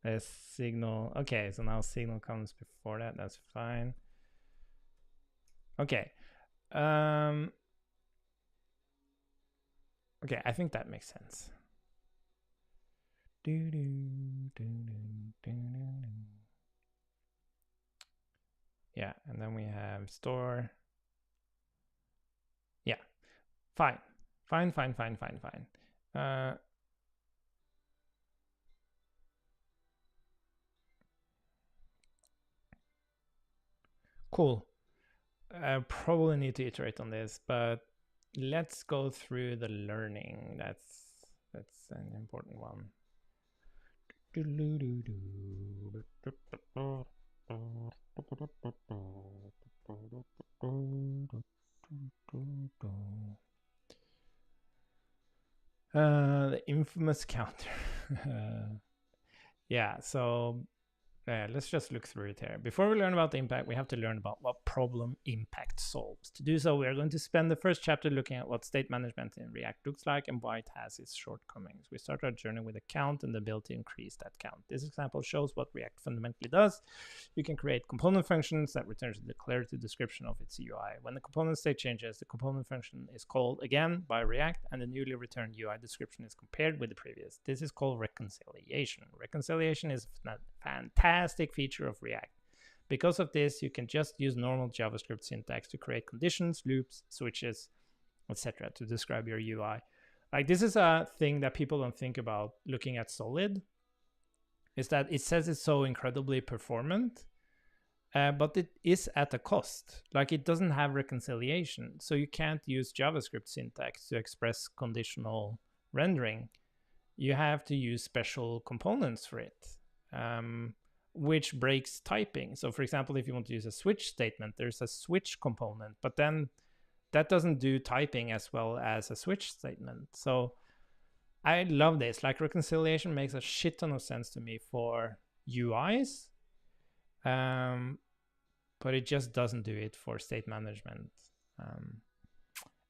as signal. Okay, so now signal comes before that. That's fine. Okay. Okay, I think that makes sense. Yeah, and then we have store. Yeah, fine. Cool. I probably need to iterate on this, but let's go through the learning. That's an important one. The infamous counter. Yeah, so let's just look through it here. Before we learn about the impact, we have to learn about what problem impact solves. To do so, we are going to spend the first chapter looking at what state management in React looks like and why it has its shortcomings. We start our journey with a count and the ability to increase that count. This example shows what React fundamentally does. You can create component functions that returns a declarative description of its UI. When the component state changes, the component function is called again by React, and the newly returned UI description is compared with the previous. This is called reconciliation. Reconciliation is a fantastic feature of React. Because of this, you can just use normal JavaScript syntax to create conditions, loops, switches, etc. to describe your UI. Like, this is a thing that people don't think about looking at Solid, is that it says it's so incredibly performant, but it is at a cost. Like, it doesn't have reconciliation, so you can't use JavaScript syntax to express conditional rendering. You have to use special components for it, which breaks typing. So for example, if you want to use a switch statement, there's a switch component, but then that doesn't do typing as well as a switch statement. So I love this. Like, reconciliation makes a shit ton of sense to me for UIs, but it just doesn't do it for state management.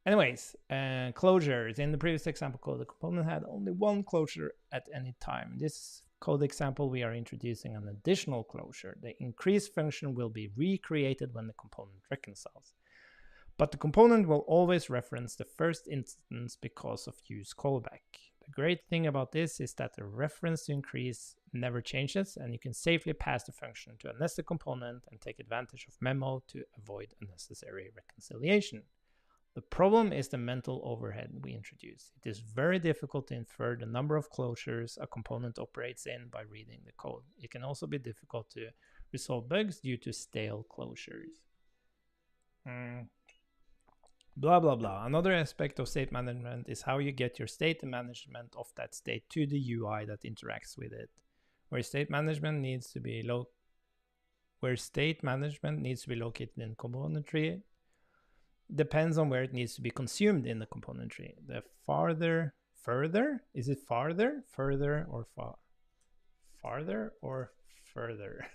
Anyways, closures. In the previous example code, the component had only one closure at any time. In this code example, we are introducing an additional closure. The increase function will be recreated when the component reconciles. But the component will always reference the first instance because of use callback. The great thing about this is that the reference to increase never changes, and you can safely pass the function to a nested component and take advantage of memo to avoid unnecessary reconciliation. The problem is the mental overhead we introduce. It is very difficult to infer the number of closures a component operates in by reading the code. It can also be difficult to resolve bugs due to stale closures. Blah, blah, blah. Another aspect of state management is how you get your state and management of that state to the UI that interacts with it. Where state management needs to be where state management needs to be located in the component tree depends on where it needs to be consumed in the component tree. The further, is it farther, further, or farther or further?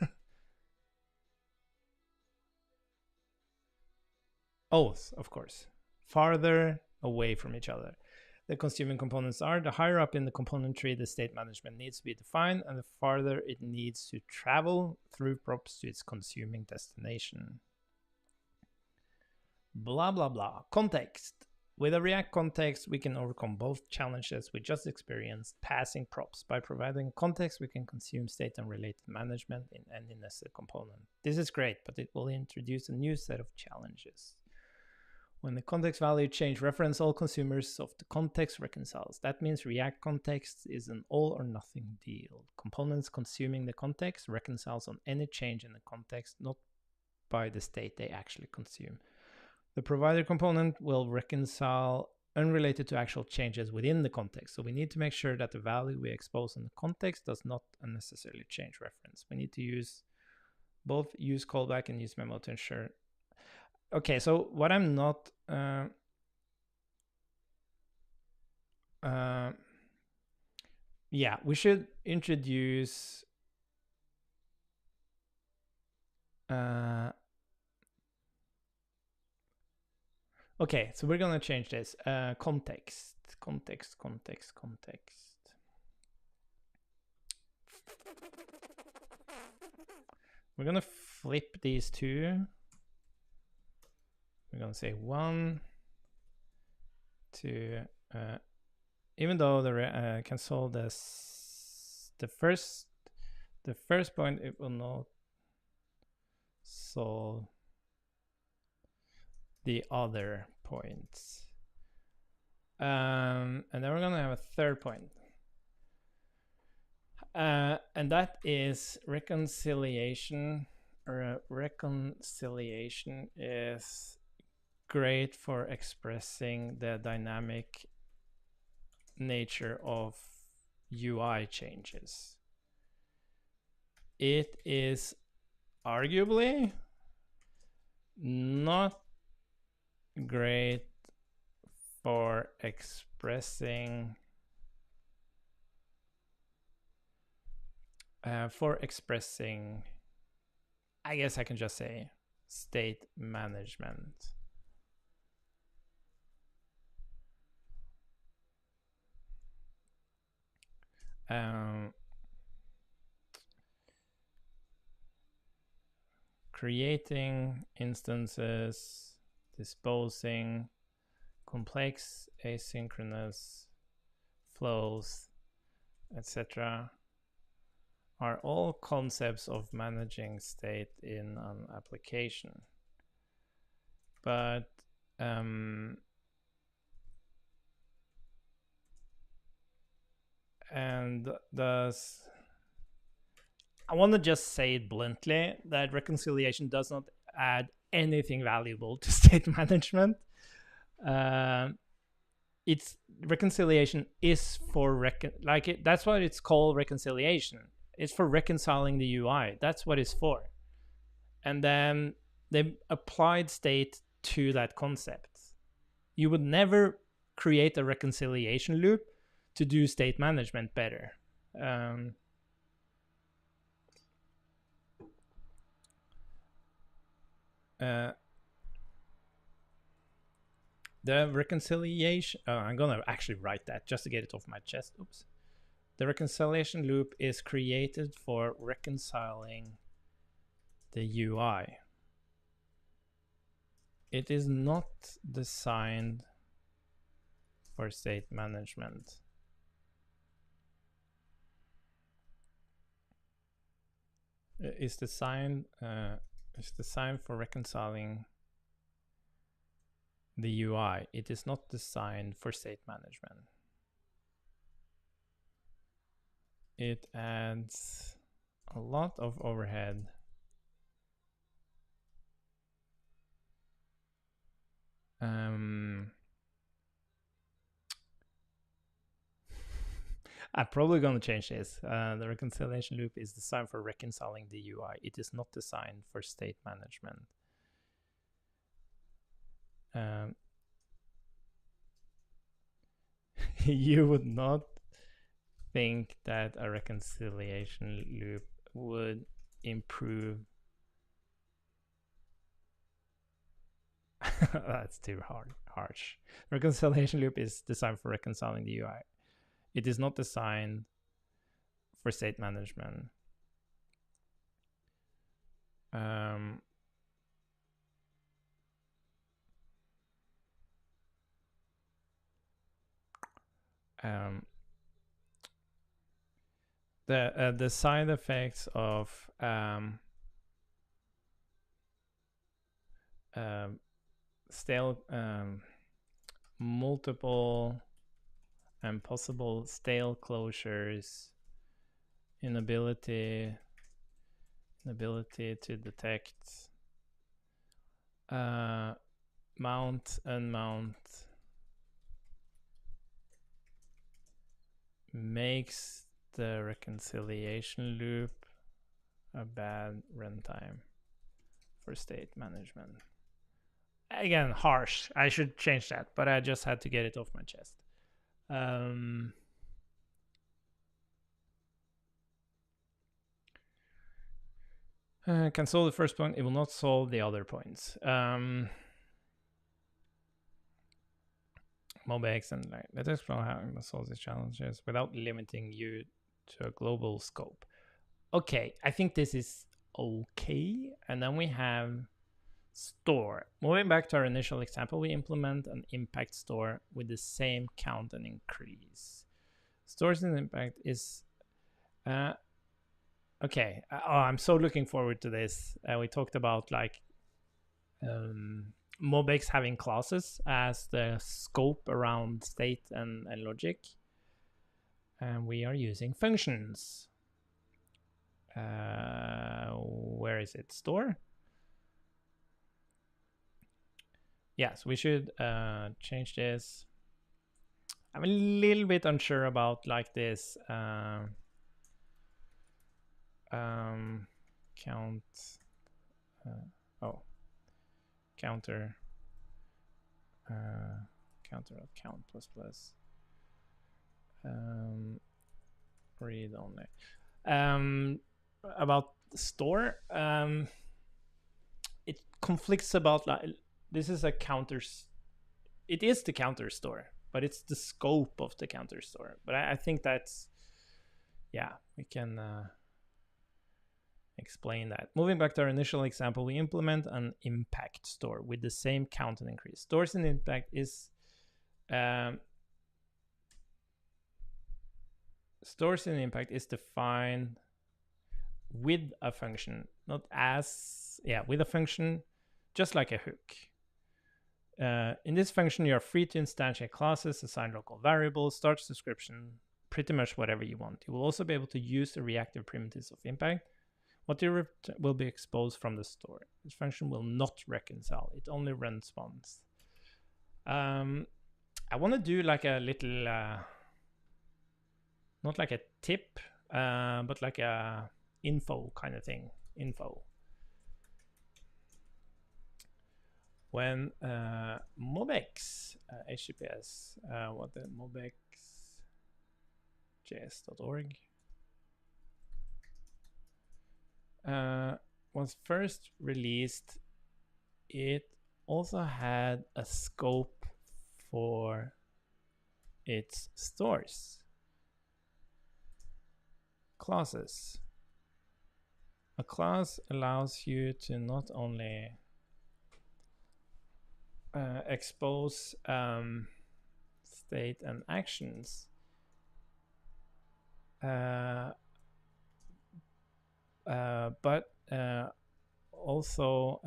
Oh, of course, farther away from each other the consuming components are, the higher up in the component tree the state management needs to be defined, and the farther it needs to travel through props to its consuming destination. Blah, blah, blah. Context. With a React context, we can overcome both challenges we just experienced, passing props. By providing context, we can consume state and related management in any nested component. This is great, but it will introduce a new set of challenges. When the context value change reference, all consumers of the context reconciles. That means React context is an all or nothing deal. Components consuming the context reconciles on any change in the context, not by the state they actually consume. The provider component will reconcile unrelated to actual changes within the context. So we need to make sure that the value we expose in the context does not unnecessarily change reference. We need to use both use callback and use memo to ensure. Okay, so what I'm not yeah, we should introduce okay, so we're gonna change this context. We're gonna flip these two. We're gonna say 1, 2. Even though the can solve this, the first point, it will not solve the other points. And then we're gonna have a third point. And that is reconciliation. Reconciliation is great for expressing the dynamic nature of UI changes. It is arguably not great for expressing I guess I can just say state management. Creating instances, disposing complex asynchronous flows, etc., are all concepts of managing state in an application. But and thus I want to just say it bluntly that reconciliation does not add anything valuable to state management. It's reconciliation is for that's what it's called, reconciliation. It's for reconciling the UI. That's what it's for. And then they applied state to that concept. You would never create a reconciliation loop to do state management better. The reconciliation, I'm gonna actually write that just to get it off my chest. Oops. The reconciliation loop is created for reconciling the UI. It is not designed for state management. It's designed for reconciling the UI. It is not designed for state management. It adds a lot of overhead. I'm probably going to change this. The reconciliation loop is designed for reconciling the UI. It is not designed for state management. You would not think that a reconciliation loop would improve. That's too harsh. Reconciliation loop is designed for reconciling the UI. It is not designed for state management. The side effects of stale multiple and possible stale closures, inability to detect mount, unmount, makes the reconciliation loop a bad runtime for state management. Again, harsh. I should change that, but I just had to get it off my chest. Can solve the first point. It will not solve the other points. MobX and like, let's explore how it solve these challenges without limiting you to a global scope. Okay, I think this is okay. And then we have store. Moving back to our initial example, we implement an impact store with the same count and increase. Stores and impact is okay. I'm so looking forward to this. We talked about like MobX having classes as the scope around state and logic, and we are using functions. Where is it? Store. Yes, we should change this. I'm a little bit unsure about like this count. Counter of count plus plus. Read only. About the store. It conflicts about like this is a counter. It is the counter store, but it's the scope of the counter store. But I think that's, yeah, we can explain that. Moving back to our initial example, we implement an impact store with the same count and increase. Stores in impact is defined with a function, not as, with a function, just like a hook. In this function, you are free to instantiate classes, assign local variables, start description, pretty much whatever you want. You will also be able to use the reactive primitives of impact. What you will be exposed from the store. This function will not reconcile. It only runs once. I want to do like a little, not like a tip, but like a info kind of thing. Info. When MobX, HTTPS, what the MobX js.org was first released, it also had a scope for its stores. Classes. A class allows you to not only expose state and actions, but also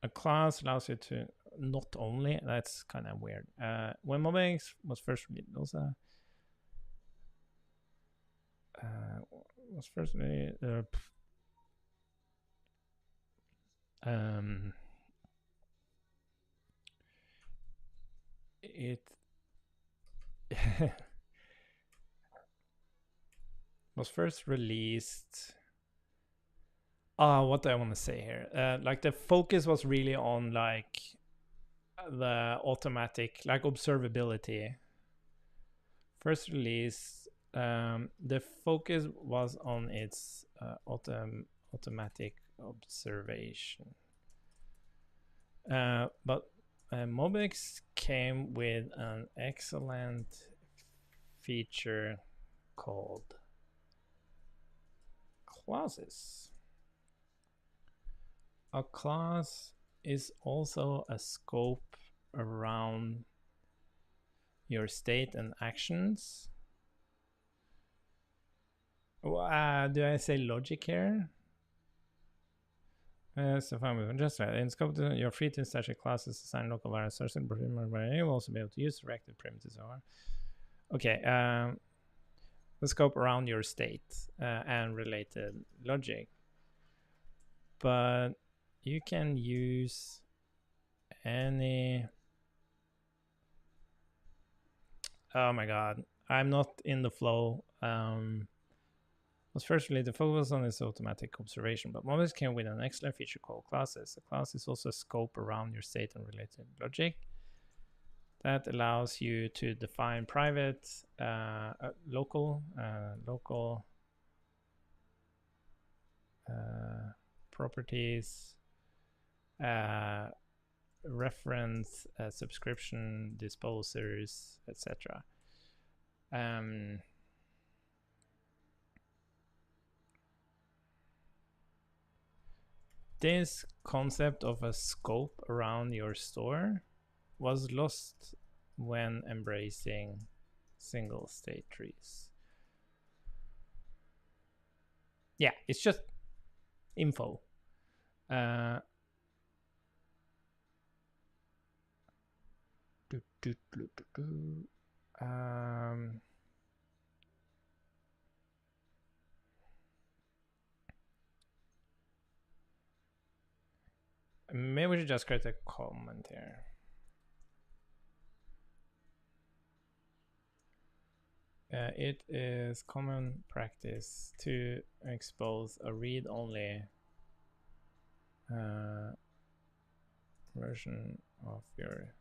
a class allows you to not only, that's kind of weird. When MobX was first released, also it was first released. What do I want to say here? Like the focus was really on like the automatic, like observability. First release, the focus was on its automatic observation. But Mobix came with an excellent feature called classes. A class is also a scope around your state and actions. Do I say logic here? So fine, just right. In scope, you're free to install classes, assign local variable sources, but you will also be able to use reactive primitives. Okay, the scope around your state and related logic. But you can use any... Oh my god, I'm not in the flow. Was firstly the focus on its automatic observation, but Mobix came with an excellent feature called classes. A class is also a scope around your state and related logic that allows you to define private, local properties, reference, subscription, disposers, etc. This concept of a scope around your store was lost when embracing single state trees. Yeah, it's just info. Maybe we should just create a comment here. It is common practice to expose a read-only version of your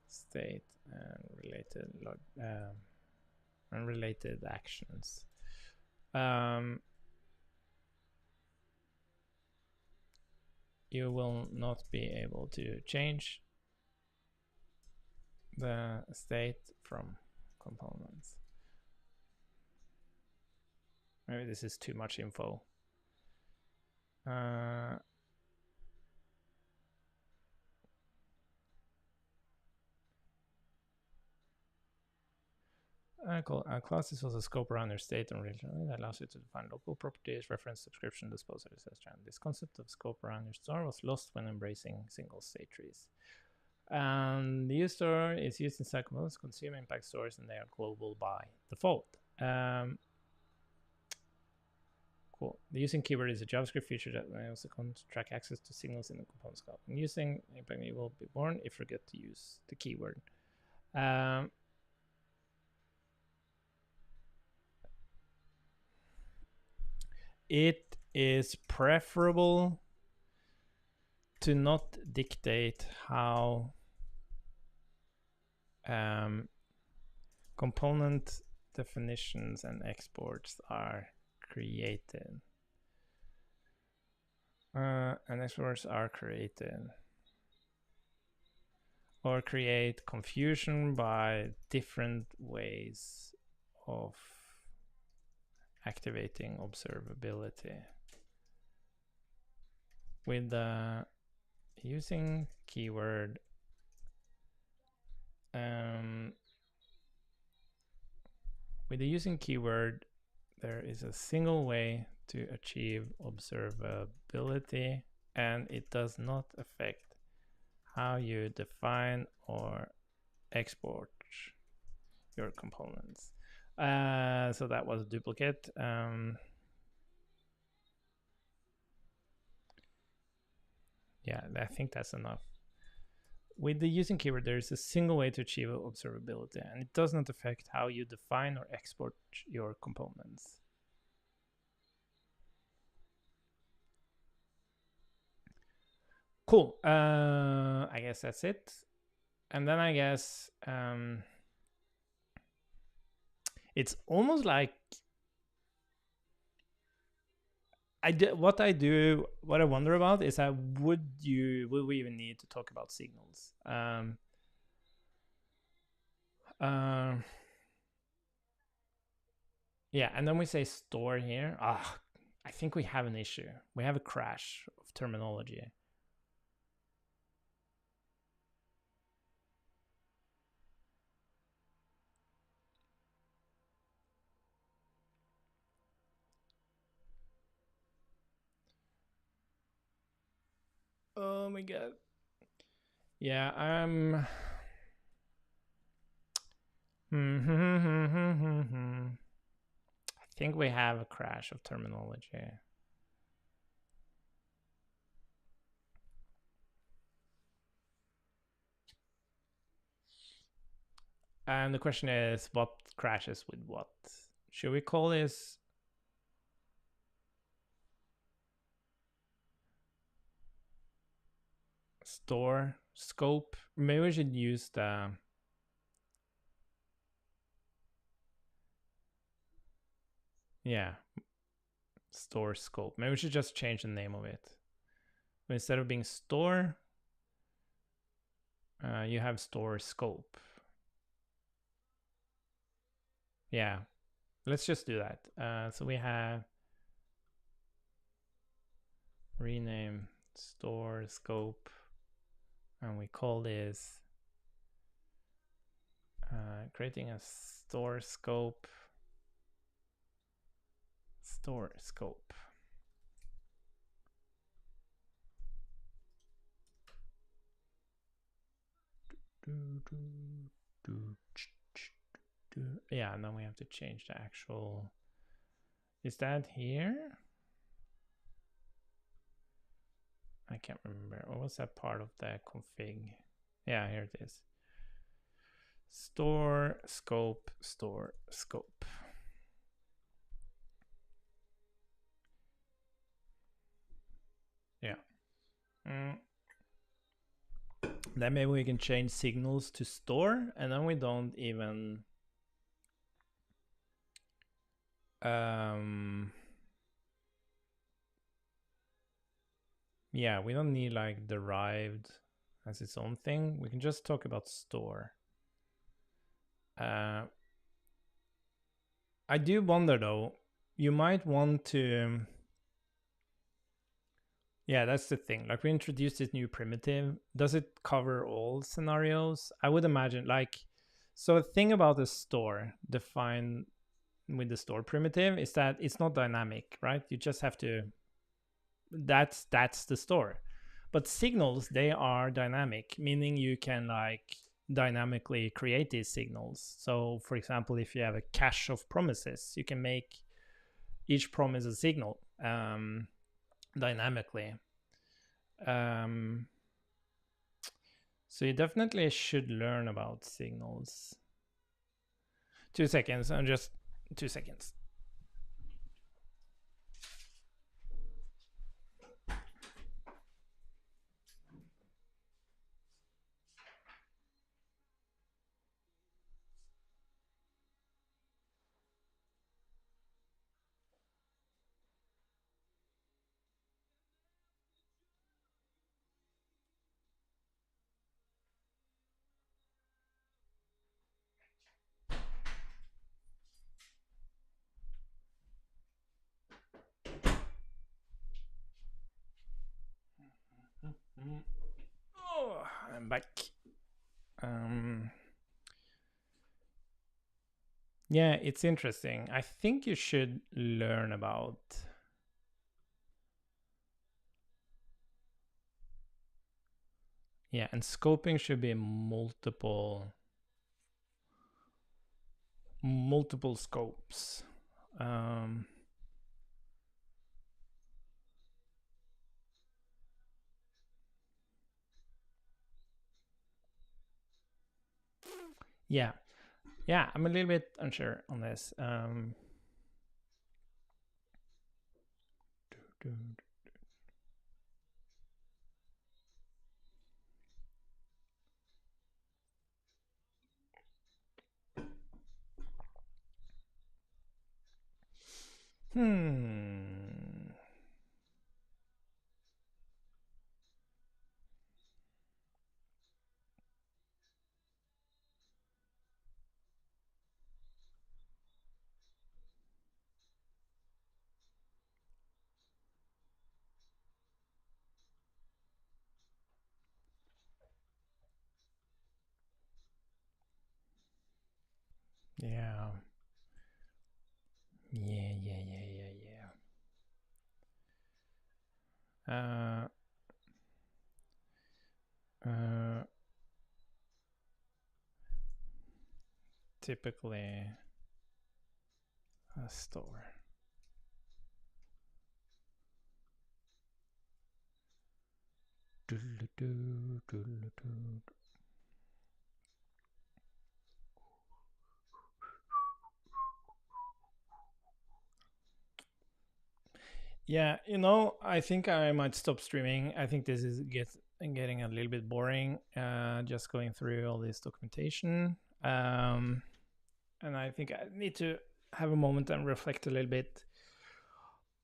state and related actions. You will not be able to change the state from components. Maybe this is too much info. Class is also a scope around your state and region that allows you to define local properties, reference, subscription, disposal, etc. This concept of scope around your store was lost when embracing single state trees. And the U-store is used in most consumer impact stores, and they are global by default. Cool. The using keyword is a JavaScript feature that may also track access to signals in the component scope. And using impact will be born if you forget to use the keyword. It is preferable to not dictate how component definitions and exports are created. And exports are created or create confusion by different ways of activating observability. With the using keyword, with the using keyword, there is a single way to achieve observability, and it does not affect how you define or export your components. So that was a duplicate. Yeah, I think that's enough. With the using keyword, there is a single way to achieve observability, and it does not affect how you define or export your components. Cool. I guess that's it. And then I guess it's almost like what I wonder about is would we even need to talk about signals? Yeah, and then we say store here. I think we have an issue. We have a crash of terminology. Oh my god. Yeah, I think we have a crash of terminology. And the question is, what crashes with what? Should we call this store scope? Maybe we should use the store scope. Maybe we should just change the name of it. So instead of being store, you have store scope. Yeah, let's just do that. So we have rename store scope, and we call this creating a store scope. Store scope. Yeah, and then we have to change the actual. Is that here? I can't remember. What was that part of the config? Yeah, here it is. Store scope, store scope. Yeah. Then maybe we can change signals to store, and then we don't even yeah, we don't need like derived as its own thing. We can just talk about store. I do wonder though, you might want to, yeah, that's the thing. Like we introduced this new primitive. Does it cover all scenarios? I would imagine like, so the thing about the store defined with the store primitive is that it's not dynamic, right? You just have to, that's the store. But signals, they are dynamic, meaning you can like dynamically create these signals. So for example, if you have a cache of promises, you can make each promise a signal dynamically. So you definitely should learn about signals. 2 seconds, and just 2 seconds. Oh, I'm back. Yeah, it's interesting. I think you should learn about and scoping should be multiple scopes. Yeah, yeah, I'm a little bit unsure on this. Hmm. Yeah. Yeah, yeah, yeah, yeah, yeah. Typically a store. Yeah, I think I might stop streaming. I think this is getting a little bit boring. Just going through all this documentation, and I think I need to have a moment and reflect a little bit.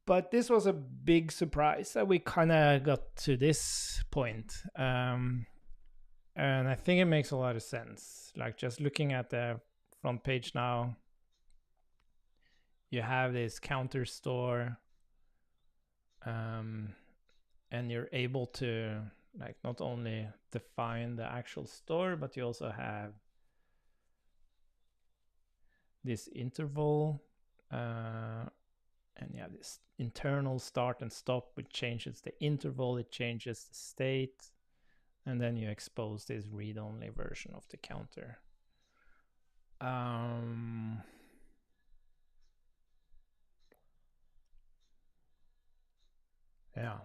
But this was a big surprise that we kind of got to this point, and I think it makes a lot of sense. Like just looking at the front page now, you have this counter store. And you're able to like not only define the actual store, but you also have this interval, and yeah, this internal start and stop, which changes the interval, it changes the state, and then you expose this read-only version of the counter. Yeah.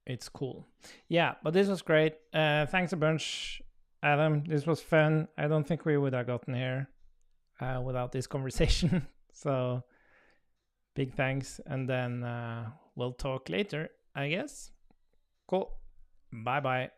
It's cool. Yeah, but this was great. Thanks a bunch, Adam. This was fun. I don't think we would have gotten here without this conversation. So big thanks. And then we'll talk later, I guess. Cool. Bye bye.